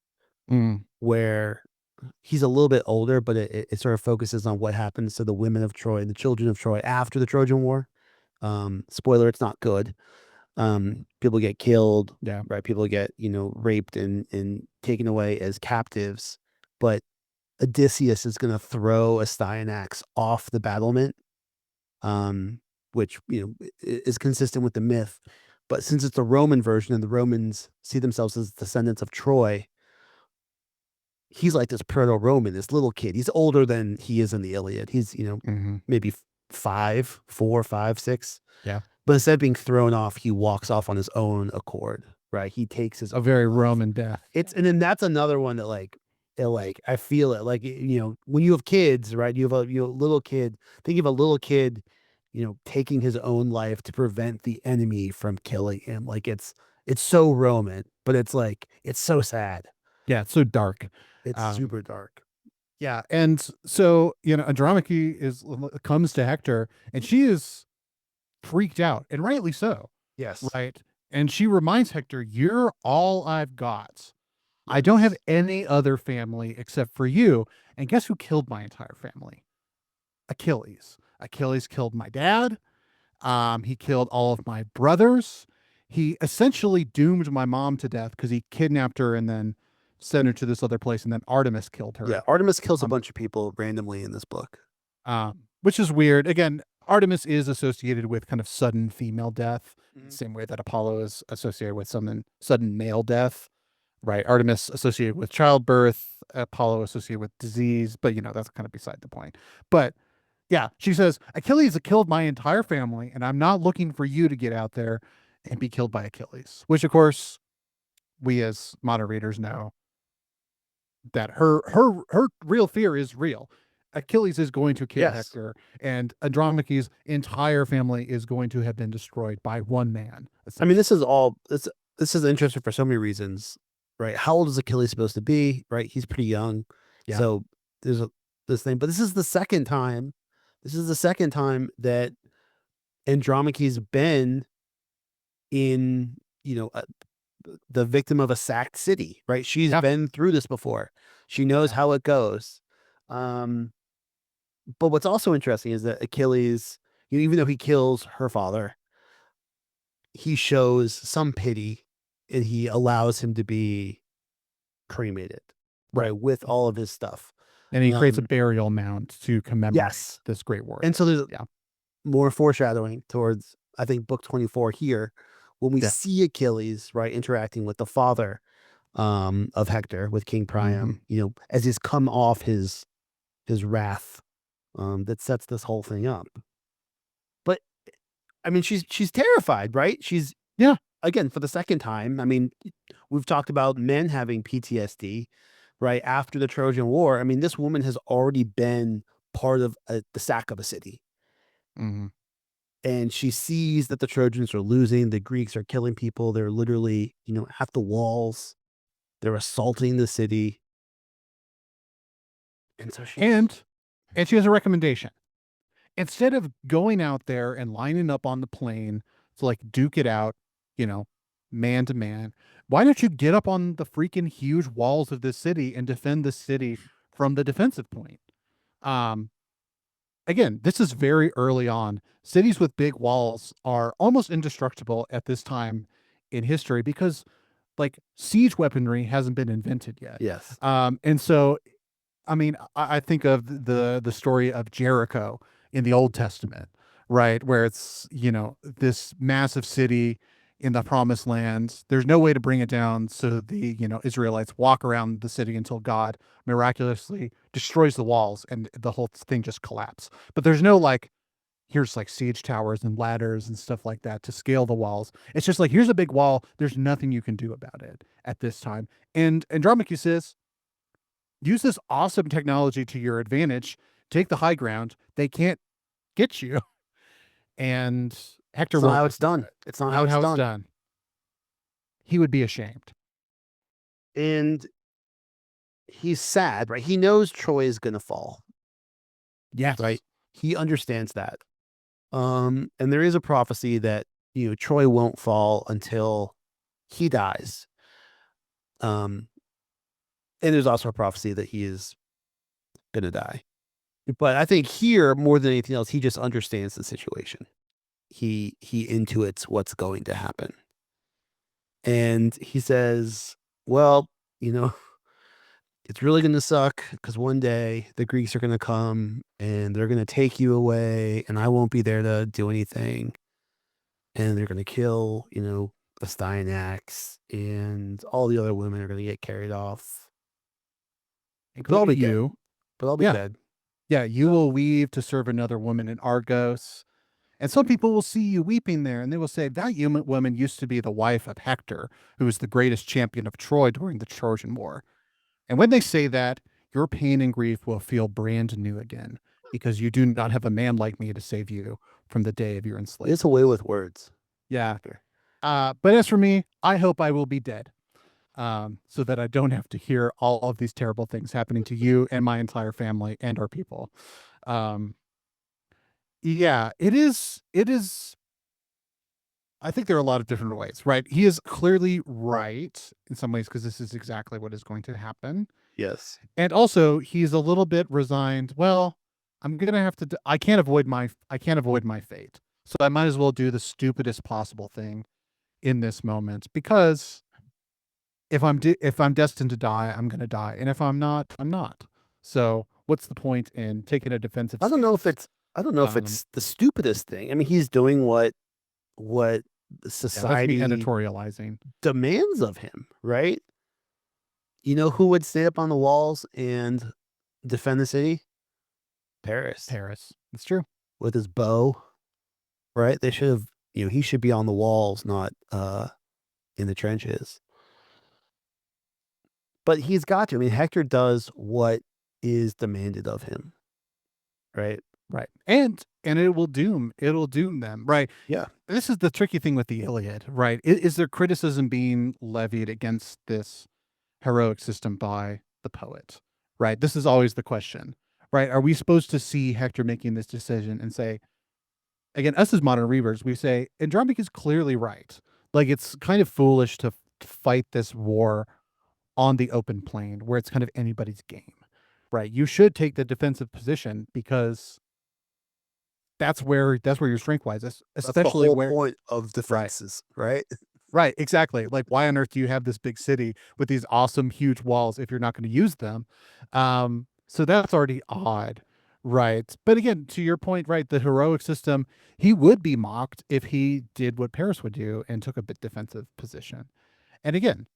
[SPEAKER 2] Mm-hmm.
[SPEAKER 1] where he's a little bit older, but it sort of focuses on what happens to the women of Troy, the children of Troy after the Trojan War. Spoiler, it's not good. People get killed,
[SPEAKER 2] Yeah.
[SPEAKER 1] right? People get, raped and taken away as captives. But Odysseus is going to throw Astyanax off the battlement, um, which, is consistent with the myth. But since it's a Roman version and the Romans see themselves as descendants of Troy, he's like this proto-Roman, this little kid. He's older than he is in the Iliad. He's,
[SPEAKER 2] Mm-hmm.
[SPEAKER 1] maybe 5, 4, 5, 6.
[SPEAKER 2] Yeah.
[SPEAKER 1] But instead of being thrown off, he walks off on his own accord, right? He takes his
[SPEAKER 2] A
[SPEAKER 1] own
[SPEAKER 2] very
[SPEAKER 1] life.
[SPEAKER 2] Roman death.
[SPEAKER 1] And then that's another one that I feel it like, when you have kids, right? You have a little kid, think of a little kid, taking his own life to prevent the enemy from killing him. Like it's so Roman, but it's like, it's so sad.
[SPEAKER 2] Yeah, it's so dark.
[SPEAKER 1] It's
[SPEAKER 2] Um,
[SPEAKER 1] super dark.
[SPEAKER 2] yeah, and so Andromache comes to Hector, and she is freaked out, and rightly so,
[SPEAKER 1] Yes.
[SPEAKER 2] right? And she reminds Hector, "You're all I've got. I don't have
[SPEAKER 1] Yes.
[SPEAKER 2] any other family except for you. And guess who killed my entire family? Achilles. Achilles killed my dad. He killed all of my brothers. He essentially doomed my mom to death because he kidnapped her and then sent her to this other place, and then Artemis killed
[SPEAKER 1] Yeah.
[SPEAKER 2] her.
[SPEAKER 1] Artemis kills a
[SPEAKER 2] Um,
[SPEAKER 1] bunch of people randomly in this book.
[SPEAKER 2] which is weird. Again, Artemis is associated with kind of sudden female death,
[SPEAKER 1] Mhm.
[SPEAKER 2] same way that Apollo is associated with sudden male death, right? Artemis associated with childbirth, Apollo associated with disease, but that's kind of beside the point. But yeah, she says, Achilles killed my entire family, and I'm not looking for you to get out there and be killed by Achilles, which of course we as modern readers know that her real fear is real. Achilles is going to kill
[SPEAKER 1] Yes.
[SPEAKER 2] Hector, and Andromache's entire family is going to have been destroyed by one man.
[SPEAKER 1] I mean, this is interesting for so many reasons, right? How old is Achilles supposed to be, right? He's pretty young.
[SPEAKER 2] Yeah.
[SPEAKER 1] So there's this thing, but this is the second time that Andromache's been in, the victim of a sacked city, right? She's
[SPEAKER 2] Yeah.
[SPEAKER 1] been through this before. She knows
[SPEAKER 2] Yeah.
[SPEAKER 1] how it goes. Um, but what's also interesting is that Achilles, even though he kills her father, he shows some pity and he allows him to be cremated, right,
[SPEAKER 2] Right.
[SPEAKER 1] with all of his stuff.
[SPEAKER 2] And he creates a
[SPEAKER 1] Um,
[SPEAKER 2] burial mound to commemorate
[SPEAKER 1] yes.
[SPEAKER 2] this great
[SPEAKER 1] And
[SPEAKER 2] warrior.
[SPEAKER 1] so there's
[SPEAKER 2] Yeah.
[SPEAKER 1] more foreshadowing towards I think book 24 here, when we
[SPEAKER 2] Yeah.
[SPEAKER 1] see Achilles, right, interacting with the father of Hector, with King
[SPEAKER 2] Hmm.
[SPEAKER 1] Priam, as he's come off his wrath, that sets this whole thing up. But I mean, she's terrified, right? She's
[SPEAKER 2] Yeah.
[SPEAKER 1] again for the second time. I mean, we've talked about men having PTSD, right, after the Trojan War. I mean, this woman has already been part of the sack of a city,
[SPEAKER 2] Hmm.
[SPEAKER 1] and she sees that the Trojans are losing. The Greeks are killing people. They're literally, at the walls. They're assaulting the city, and so she's
[SPEAKER 2] And she has a recommendation. Instead of going out there and lining up on the plain to like duke it out, you know, man to man, why don't you get up on the freaking huge walls of this city and defend the city from the defensive point? Um, Again, this is very early on. Cities with big walls are almost indestructible at this time in history because like siege weaponry hasn't been invented yet.
[SPEAKER 1] yes,
[SPEAKER 2] And so I mean, I think of the story of Jericho in the Old Testament, right? Where it's, this massive city in the promised land. There's no way to bring it down. So the, Israelites walk around the city until God miraculously destroys the walls and the whole thing just collapses. But there's no like, here's like siege towers and ladders and stuff like that to scale the walls. It's just like, here's a big wall. There's nothing you can do about it at this time. And Andromache says, use this awesome technology to your advantage. Take the high ground. They can't get you. And Hector
[SPEAKER 1] it's not
[SPEAKER 2] won't
[SPEAKER 1] how it's
[SPEAKER 2] listen to
[SPEAKER 1] done.
[SPEAKER 2] it.
[SPEAKER 1] It's not how
[SPEAKER 2] Not
[SPEAKER 1] it's
[SPEAKER 2] how it's
[SPEAKER 1] done.
[SPEAKER 2] done. He would be ashamed.
[SPEAKER 1] And he's sad, right? He knows Troy is going to fall, right?
[SPEAKER 2] Yes.
[SPEAKER 1] He understands that. And there is a prophecy that Troy won't fall until he dies. Um, and there's also a prophecy that he is gonna die. But I think here, more than anything else, he just understands the situation. He intuits what's going to happen, and he says, "Well, you know, it's really gonna suck because one day the Greeks are gonna come and they're gonna take you away, and I won't be there to do anything, and they're gonna kill, the Steinachs, and all the other women are gonna get carried off, but I'll
[SPEAKER 2] Including
[SPEAKER 1] be dead.
[SPEAKER 2] you.
[SPEAKER 1] But I'll be
[SPEAKER 2] Yeah.
[SPEAKER 1] dead."
[SPEAKER 2] Yeah. You will leave to serve another woman in Argos. And some people will see you weeping there and they will say, that woman used to be the wife of Hector, who was the greatest champion of Troy during the Trojan War. And when they say that, your pain and grief will feel brand new again because you do not have a man like me to save you from the day of your
[SPEAKER 1] It's
[SPEAKER 2] enslavement.
[SPEAKER 1] a way with words.
[SPEAKER 2] Yeah. But as for me, I hope I will be dead, so that I don't have to hear all of these terrible things happening to you and my entire family and our people. Um, yeah, it is. It is. I think there are a lot of different ways, right? He is clearly right in some ways because this is exactly what is going to happen.
[SPEAKER 1] Yes.
[SPEAKER 2] And also, he's a little bit resigned. Well, I'm gonna have to. I can't avoid my fate. So I might as well do the stupidest possible thing in this moment because if I'm destined to die, I'm gonna die, and if I'm not, I'm not. So what's the point in taking a defensive
[SPEAKER 1] I don't know if
[SPEAKER 2] stance?
[SPEAKER 1] it's I don't know if
[SPEAKER 2] Um,
[SPEAKER 1] it's the stupidest thing. I mean, he's doing what
[SPEAKER 2] yeah, that's me
[SPEAKER 1] society
[SPEAKER 2] editorializing.
[SPEAKER 1] demands of him, right? Who would stay up on the walls and defend the city? Paris
[SPEAKER 2] Paris. It's true.
[SPEAKER 1] with his bow, right? They should have, he should be on the walls, not in the trenches. But he's got to. I mean, Hector does what is demanded of him, right?
[SPEAKER 2] Right. And it'll doom them. Right.
[SPEAKER 1] Yeah.
[SPEAKER 2] This is the tricky thing with the Iliad, right? Is there criticism being levied against this heroic system by the poet? Right. This is always the question. Right. Are we supposed to see Hector making this decision and say, again, us as modern readers, we say Andromache is clearly right. Like it's kind of foolish to fight this war on the open plain where it's kind of anybody's game. Right. You should take the defensive position because that's where your strength lies,
[SPEAKER 1] That's the
[SPEAKER 2] especially
[SPEAKER 1] whole
[SPEAKER 2] where
[SPEAKER 1] point of
[SPEAKER 2] right.
[SPEAKER 1] defenses, right?
[SPEAKER 2] Right, exactly. Like, why on earth do you have this big city with these awesome, huge walls if you're not going to use them? So that's already odd, Right. But again, to your point, right, the heroic system, he would be mocked if he did what Paris would do and took a bit defensive position. And again,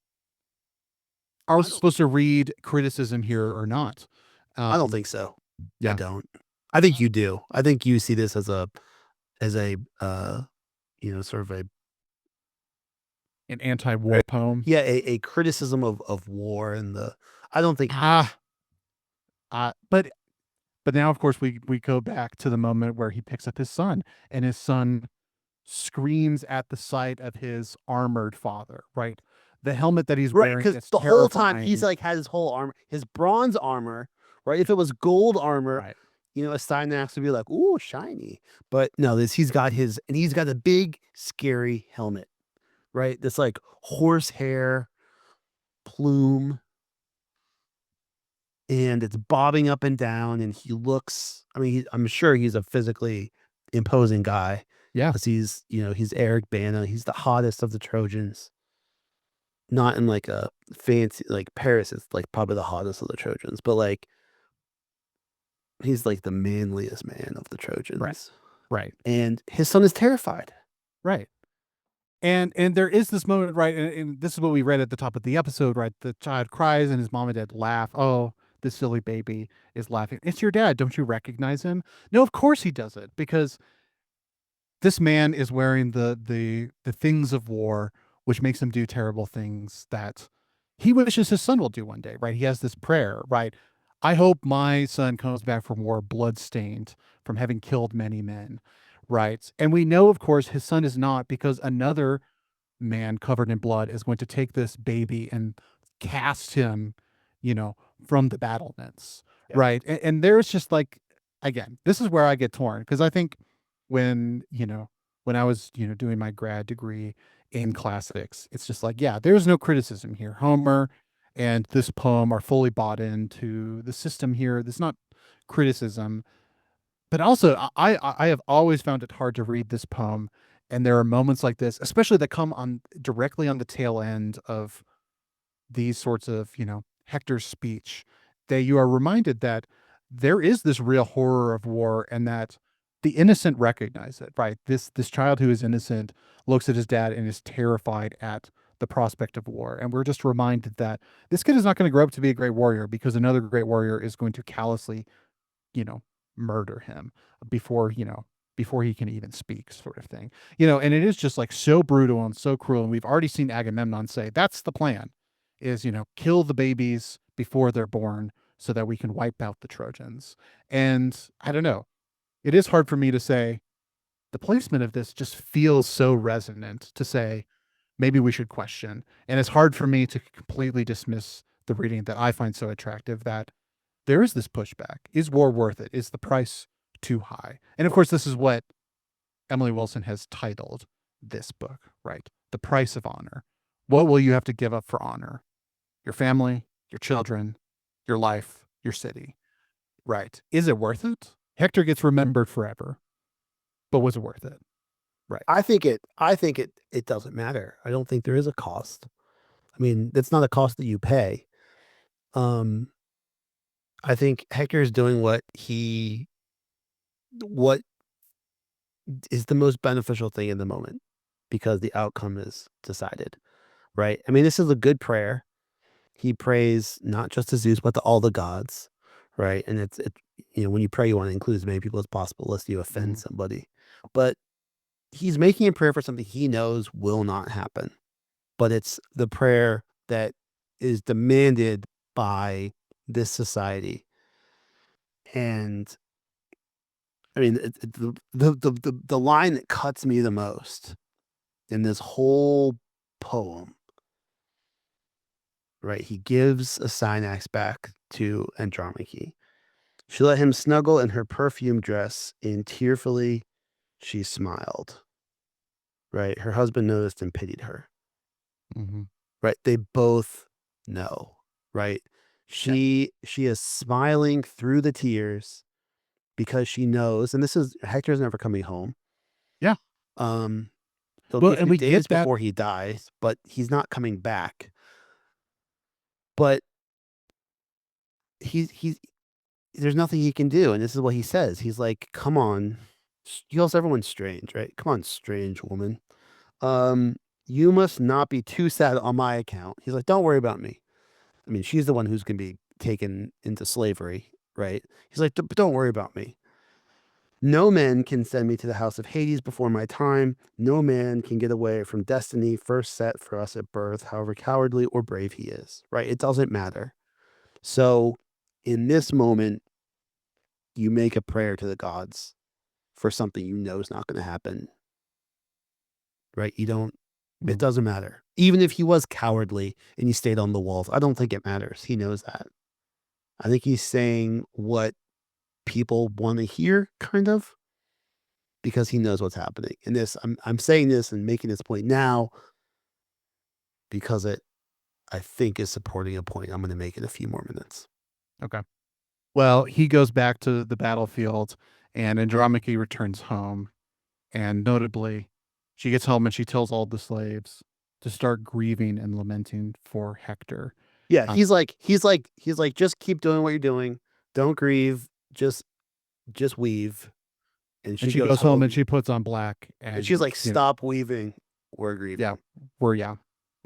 [SPEAKER 2] are we
[SPEAKER 1] I don't
[SPEAKER 2] supposed to read criticism here or not?
[SPEAKER 1] I don't
[SPEAKER 2] Um,
[SPEAKER 1] think so. I
[SPEAKER 2] yeah,
[SPEAKER 1] don't. I think you do. I think you see this as a sort of a
[SPEAKER 2] an anti-war poem.
[SPEAKER 1] yeah, a criticism of war and the I don't think
[SPEAKER 2] Ah, but now, of course, we go back to the moment where he picks up his son, and his son screams at the sight of his armored father. Right, the helmet that he's
[SPEAKER 1] right,
[SPEAKER 2] wearing
[SPEAKER 1] because
[SPEAKER 2] is
[SPEAKER 1] the whole time he's
[SPEAKER 2] terrifying.
[SPEAKER 1] like had his whole armor, his bronze armor, right? If it was gold armor,
[SPEAKER 2] Right,
[SPEAKER 1] a Cynax would be like, ooh, shiny. But no, this he's got a big, scary helmet, right? This like horsehair plume, and it's bobbing up and down, and he looks. I mean, I'm sure he's a physically imposing guy
[SPEAKER 2] yeah,
[SPEAKER 1] because he's Eric Bana. He's the hottest of the Trojans. Not in like a fancy like Paris is like probably the hottest of the Trojans, but like he's like the manliest man of the
[SPEAKER 2] right,
[SPEAKER 1] Trojans.
[SPEAKER 2] right,
[SPEAKER 1] And his son is terrified.
[SPEAKER 2] right. And there is this moment, right, and this is what we read at the top of the episode, right? The child cries and his mom and dad laugh. Oh, this silly baby is laughing. It's your dad. Don't you recognize him? No, of course he doesn't, because this man is wearing the things of war, which makes him do terrible things that he wishes his son will do one day, right? He has this prayer, right? I hope my son comes back from war bloodstained from having killed many men, right? And we know, of course, his son is not, because another man covered in blood is going to take this baby and cast him, you know, from the battlements,
[SPEAKER 1] Yeah.
[SPEAKER 2] right? And there's just like, again, this is where I get torn, because I think when I was, doing my grad degree in classics, it's just like, yeah, there's no criticism here. Homer and this poem are fully bought into the system here. There's not criticism, but also I have always found it hard to read this poem, and there are moments like this, especially that come on directly on the tail end of these sorts of, Hector's speech, that you are reminded that there is this real horror of war, and that the innocent recognize it, right? This child who is innocent looks at his dad and is terrified at the prospect of war. And we're just reminded that this kid is not going to grow up to be a great warrior, because another great warrior is going to callously, you know, murder him before, before he can even speak, sort of thing. And it is just like so brutal and so cruel. And we've already seen Agamemnon say that's the plan, is, kill the babies before they're born so that we can wipe out the Trojans. And I don't know. It is hard for me to say the placement of this just feels so resonant to say maybe we should question. And it's hard for me to completely dismiss the reading that I find so attractive, that there is this pushback. Is war worth it? Is the price too high? And of course, this is what Emily Wilson has titled this book, right? The Price of Honor. What will you have to give up for honor? Your family, your children, your life, your city, right? Is it worth it? Hector gets remembered forever, but was it worth it? Right.
[SPEAKER 1] I think it doesn't matter. I don't think there is a cost. I mean, that's not a cost that you pay. Um, I think Hector is doing what is the most beneficial thing in the moment because the outcome is decided, right? I mean, this is a good prayer. He prays not just to Zeus, but to all the gods, right? And when you pray, you want to include as many people as possible, lest you offend
[SPEAKER 2] Mhm.
[SPEAKER 1] somebody. But he's making a prayer for something he knows will not happen. But it's the prayer that is demanded by this society. And I mean, the line that cuts me the most in this whole poem, right? He gives a Synax back to Andromache. She let him snuggle in her perfume dress, and tearfully she smiled. Right? Her husband noticed and pitied her.
[SPEAKER 2] Mhm.
[SPEAKER 1] Right? They both know. Right?
[SPEAKER 2] Yeah.
[SPEAKER 1] She is smiling through the tears because she knows, and this is Hector's never coming home.
[SPEAKER 2] Yeah.
[SPEAKER 1] Um, It'll be
[SPEAKER 2] Well,
[SPEAKER 1] a
[SPEAKER 2] and
[SPEAKER 1] few
[SPEAKER 2] we
[SPEAKER 1] days
[SPEAKER 2] get that.
[SPEAKER 1] before he dies, but he's not coming back. But he's there's nothing he can do. And this is what he says. He's like, come on. He calls everyone strange, right? Come on, strange woman. Um, you must not be too sad on my account. He's like, don't worry about me. I mean, she's the one who's going to be taken into slavery, right? He's like, but don't worry about me. No man can send me to the house of Hades before my time. No man can get away from destiny first set for us at birth, however cowardly or brave he is, right? It doesn't matter. So in this moment, you make a prayer to the gods for something you know is not going to happen, right? You don't, it
[SPEAKER 2] Mm.
[SPEAKER 1] doesn't matter. Even if he was cowardly and he stayed on the walls, I don't think it matters. He knows that. I think he's saying what people want to hear, kind of, because he knows what's happening. And this, I'm saying this and making this point now because it, I think, is supporting a point I'm going to make in a few more minutes.
[SPEAKER 2] Okay. Well, he goes back to the battlefield, and Andromache returns home. And notably, she gets home and she tells all the slaves to start grieving and lamenting for Hector.
[SPEAKER 1] Yeah,
[SPEAKER 2] Uh,
[SPEAKER 1] he's like, just keep doing what you're doing. Don't grieve. Just weave. And
[SPEAKER 2] and
[SPEAKER 1] she
[SPEAKER 2] she
[SPEAKER 1] goes
[SPEAKER 2] goes home and
[SPEAKER 1] home
[SPEAKER 2] she puts on black,
[SPEAKER 1] and she's
[SPEAKER 2] and
[SPEAKER 1] like, stop weaving. We're
[SPEAKER 2] yeah,
[SPEAKER 1] grieving.
[SPEAKER 2] yeah.
[SPEAKER 1] Grieve,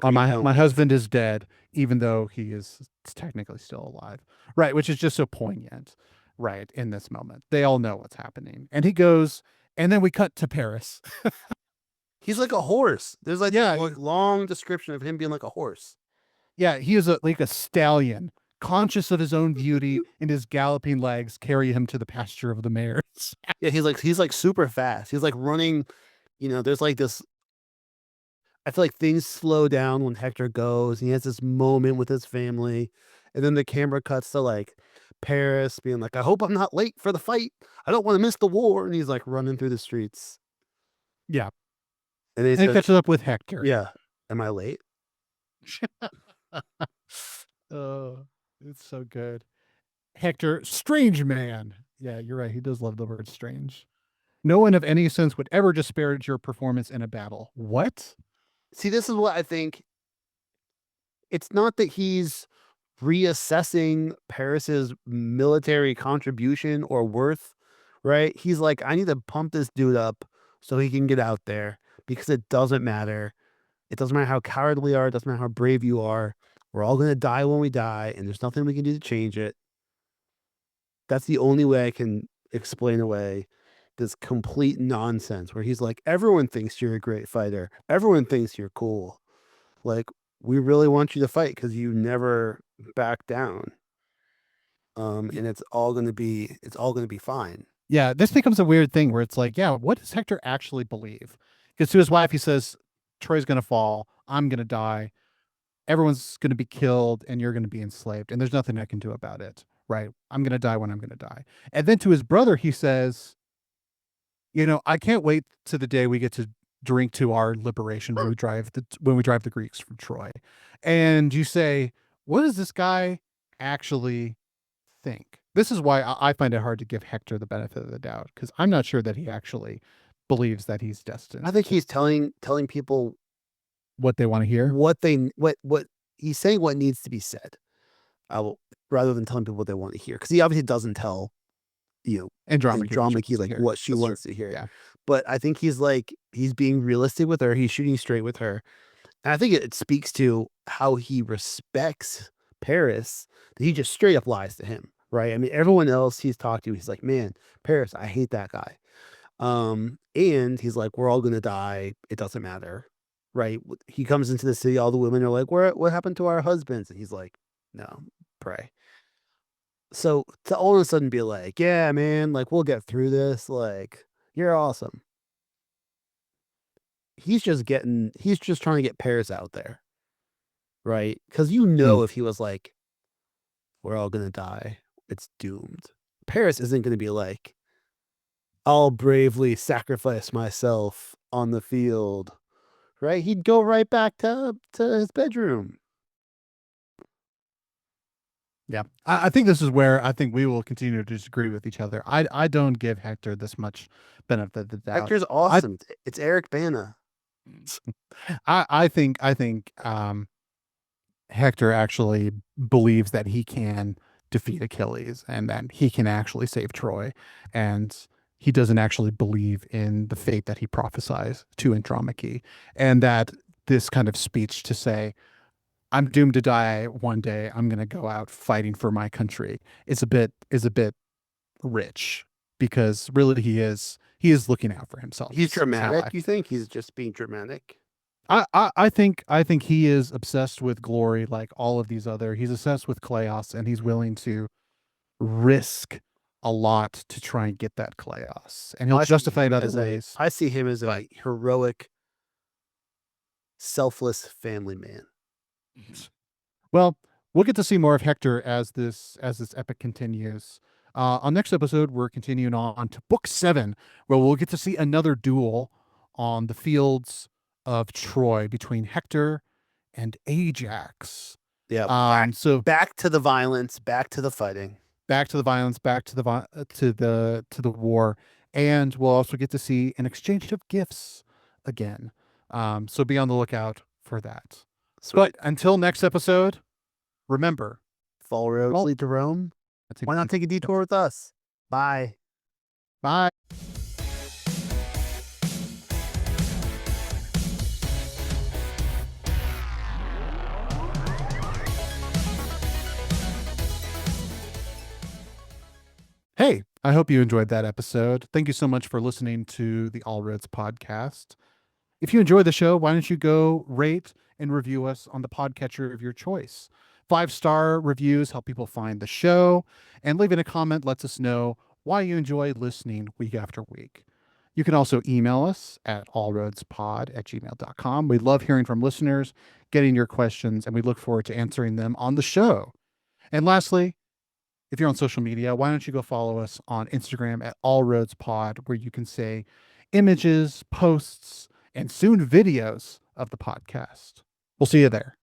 [SPEAKER 1] don't
[SPEAKER 2] My
[SPEAKER 1] weave.
[SPEAKER 2] husband is dead, even though he is technically still alive. Right, which is just so poignant, right, in this moment. They all know what's happening. And he goes, and then we cut to Paris.
[SPEAKER 1] He's like a horse. There's like
[SPEAKER 2] Yeah,
[SPEAKER 1] long description of him being like a horse.
[SPEAKER 2] yeah, he is like a stallion, conscious of his own beauty, and his galloping legs carry him to the pasture of the mares.
[SPEAKER 1] Yeah, he's like super fast. He's like running, there's like this. I feel like things slow down when Hector goes. He has this moment with his family. And then the camera cuts to like Paris being like, I hope I'm not late for the fight. I don't want to miss the war. And he's like running through the streets.
[SPEAKER 2] Yeah,
[SPEAKER 1] And they
[SPEAKER 2] and it
[SPEAKER 1] said,
[SPEAKER 2] catches up with Hector.
[SPEAKER 1] yeah, am I late?
[SPEAKER 2] Oh, it's so good. Hector, strange man. Yeah, you're right. He does love the word strange. No one of any sense would ever disparage your performance in a battle. What?
[SPEAKER 1] See, this is what I think. It's not that he's reassessing Paris's military contribution or worth, right? He's like, I need to pump this dude up so he can get out there because it doesn't matter. It doesn't matter how cowardly we are. It doesn't matter how brave you are. We're all going to die when we die, and there's nothing we can do to change it. That's the only way I can explain away this complete nonsense where he's like, everyone thinks you're a great fighter. Everyone thinks you're cool. Like, we really want you to fight because you never back down. And it's all gonna be fine.
[SPEAKER 2] Yeah, this becomes a weird thing where it's like, yeah, what does Hector actually believe? Because to his wife, he says, Troy's going to fall. I'm going to die. Everyone's going to be killed and you're going to be enslaved. And there's nothing I can do about it. Right. I'm going to die when I'm going to die. And then to his brother, he says, I can't wait to the day we get to drink to our liberation when we drive the Greeks from Troy. And you say, what does this guy actually think? This is why I find it hard to give Hector the benefit of the doubt, because I'm not sure that he actually believes that he's
[SPEAKER 1] I
[SPEAKER 2] destined
[SPEAKER 1] think
[SPEAKER 2] to
[SPEAKER 1] he's telling people
[SPEAKER 2] what they want to hear.
[SPEAKER 1] what he's saying what needs to be said. I will rather than telling people what they want to hear because he obviously doesn't tell
[SPEAKER 2] Andromache what she
[SPEAKER 1] Andromache
[SPEAKER 2] wants to
[SPEAKER 1] like
[SPEAKER 2] hear.
[SPEAKER 1] what she
[SPEAKER 2] That's true.
[SPEAKER 1] wants to hear.
[SPEAKER 2] Yeah.
[SPEAKER 1] But I think he's being realistic with her. He's shooting straight with her. And I think it speaks to how he respects Paris that he just straight up lies to him, right? I mean, everyone else he's talked to, he's like, man, Paris, I hate that guy. And he's like, we're all gonna die. It doesn't matter, right? He comes into the city, all the women are like, what happened to our husbands? And he's like, no, pray. So to all of a sudden be like, yeah, man, like we'll get through this, like you're awesome. He's just trying to get Paris out there, right? Because
[SPEAKER 2] Mm.
[SPEAKER 1] if he was like, we're all gonna die, it's doomed. Paris isn't gonna be like, I'll bravely sacrifice myself on the field, right? He'd go right back to his bedroom.
[SPEAKER 2] Yeah. I think this is where I think we will continue to disagree with each other. I don't give Hector this much benefit of the doubt.
[SPEAKER 1] Hector's
[SPEAKER 2] I
[SPEAKER 1] awesome. It's Eric Bana.
[SPEAKER 2] I think Hector actually believes that he can defeat Achilles and that he can actually save Troy. And he doesn't actually believe in the fate that he prophesies to Andromache. And that this kind of speech to say, I'm doomed to die one day, I'm going to go out fighting for my country, is a bit rich, because really he is looking out for himself.
[SPEAKER 1] He's
[SPEAKER 2] Is how
[SPEAKER 1] dramatic. You think he's just being dramatic?
[SPEAKER 2] I think he is obsessed with glory, like all of these other. He's obsessed with Kleos, and he's willing to risk a lot to try and get that Kleos, and he'll
[SPEAKER 1] I see
[SPEAKER 2] justify it
[SPEAKER 1] him
[SPEAKER 2] other
[SPEAKER 1] as a
[SPEAKER 2] ways.
[SPEAKER 1] I see him as a heroic, selfless family man.
[SPEAKER 2] Well, we'll get to see more of Hector as this epic continues. On next episode, we're continuing on to Book 7, where we'll get to see another duel on the fields of Troy between Hector and Ajax.
[SPEAKER 1] Yeah,
[SPEAKER 2] So
[SPEAKER 1] back to the violence, back to the fighting.
[SPEAKER 2] back to the violence, back to the war, and we'll also get to see an exchange of gifts again. So be on the lookout for that.
[SPEAKER 1] Sweet.
[SPEAKER 2] But until next episode, remember,
[SPEAKER 1] Fall roads
[SPEAKER 2] well,
[SPEAKER 1] lead to Rome. Why not take a detour with us? Bye.
[SPEAKER 2] Bye. Hey, I hope you enjoyed that episode. Thank you so much for listening to the All Roads podcast. If you enjoy the show, why don't you go rate and review us on the podcatcher of your choice? 5-star reviews help people find the show, and leaving a comment lets us know why you enjoy listening week after week. You can also email us at allroadspod@gmail.com. We love hearing from listeners, getting your questions, and we look forward to answering them on the show. And lastly, if you're on social media, why don't you go follow us on Instagram at allroadspod, where you can say images, posts, and soon videos of the podcast. We'll see you there.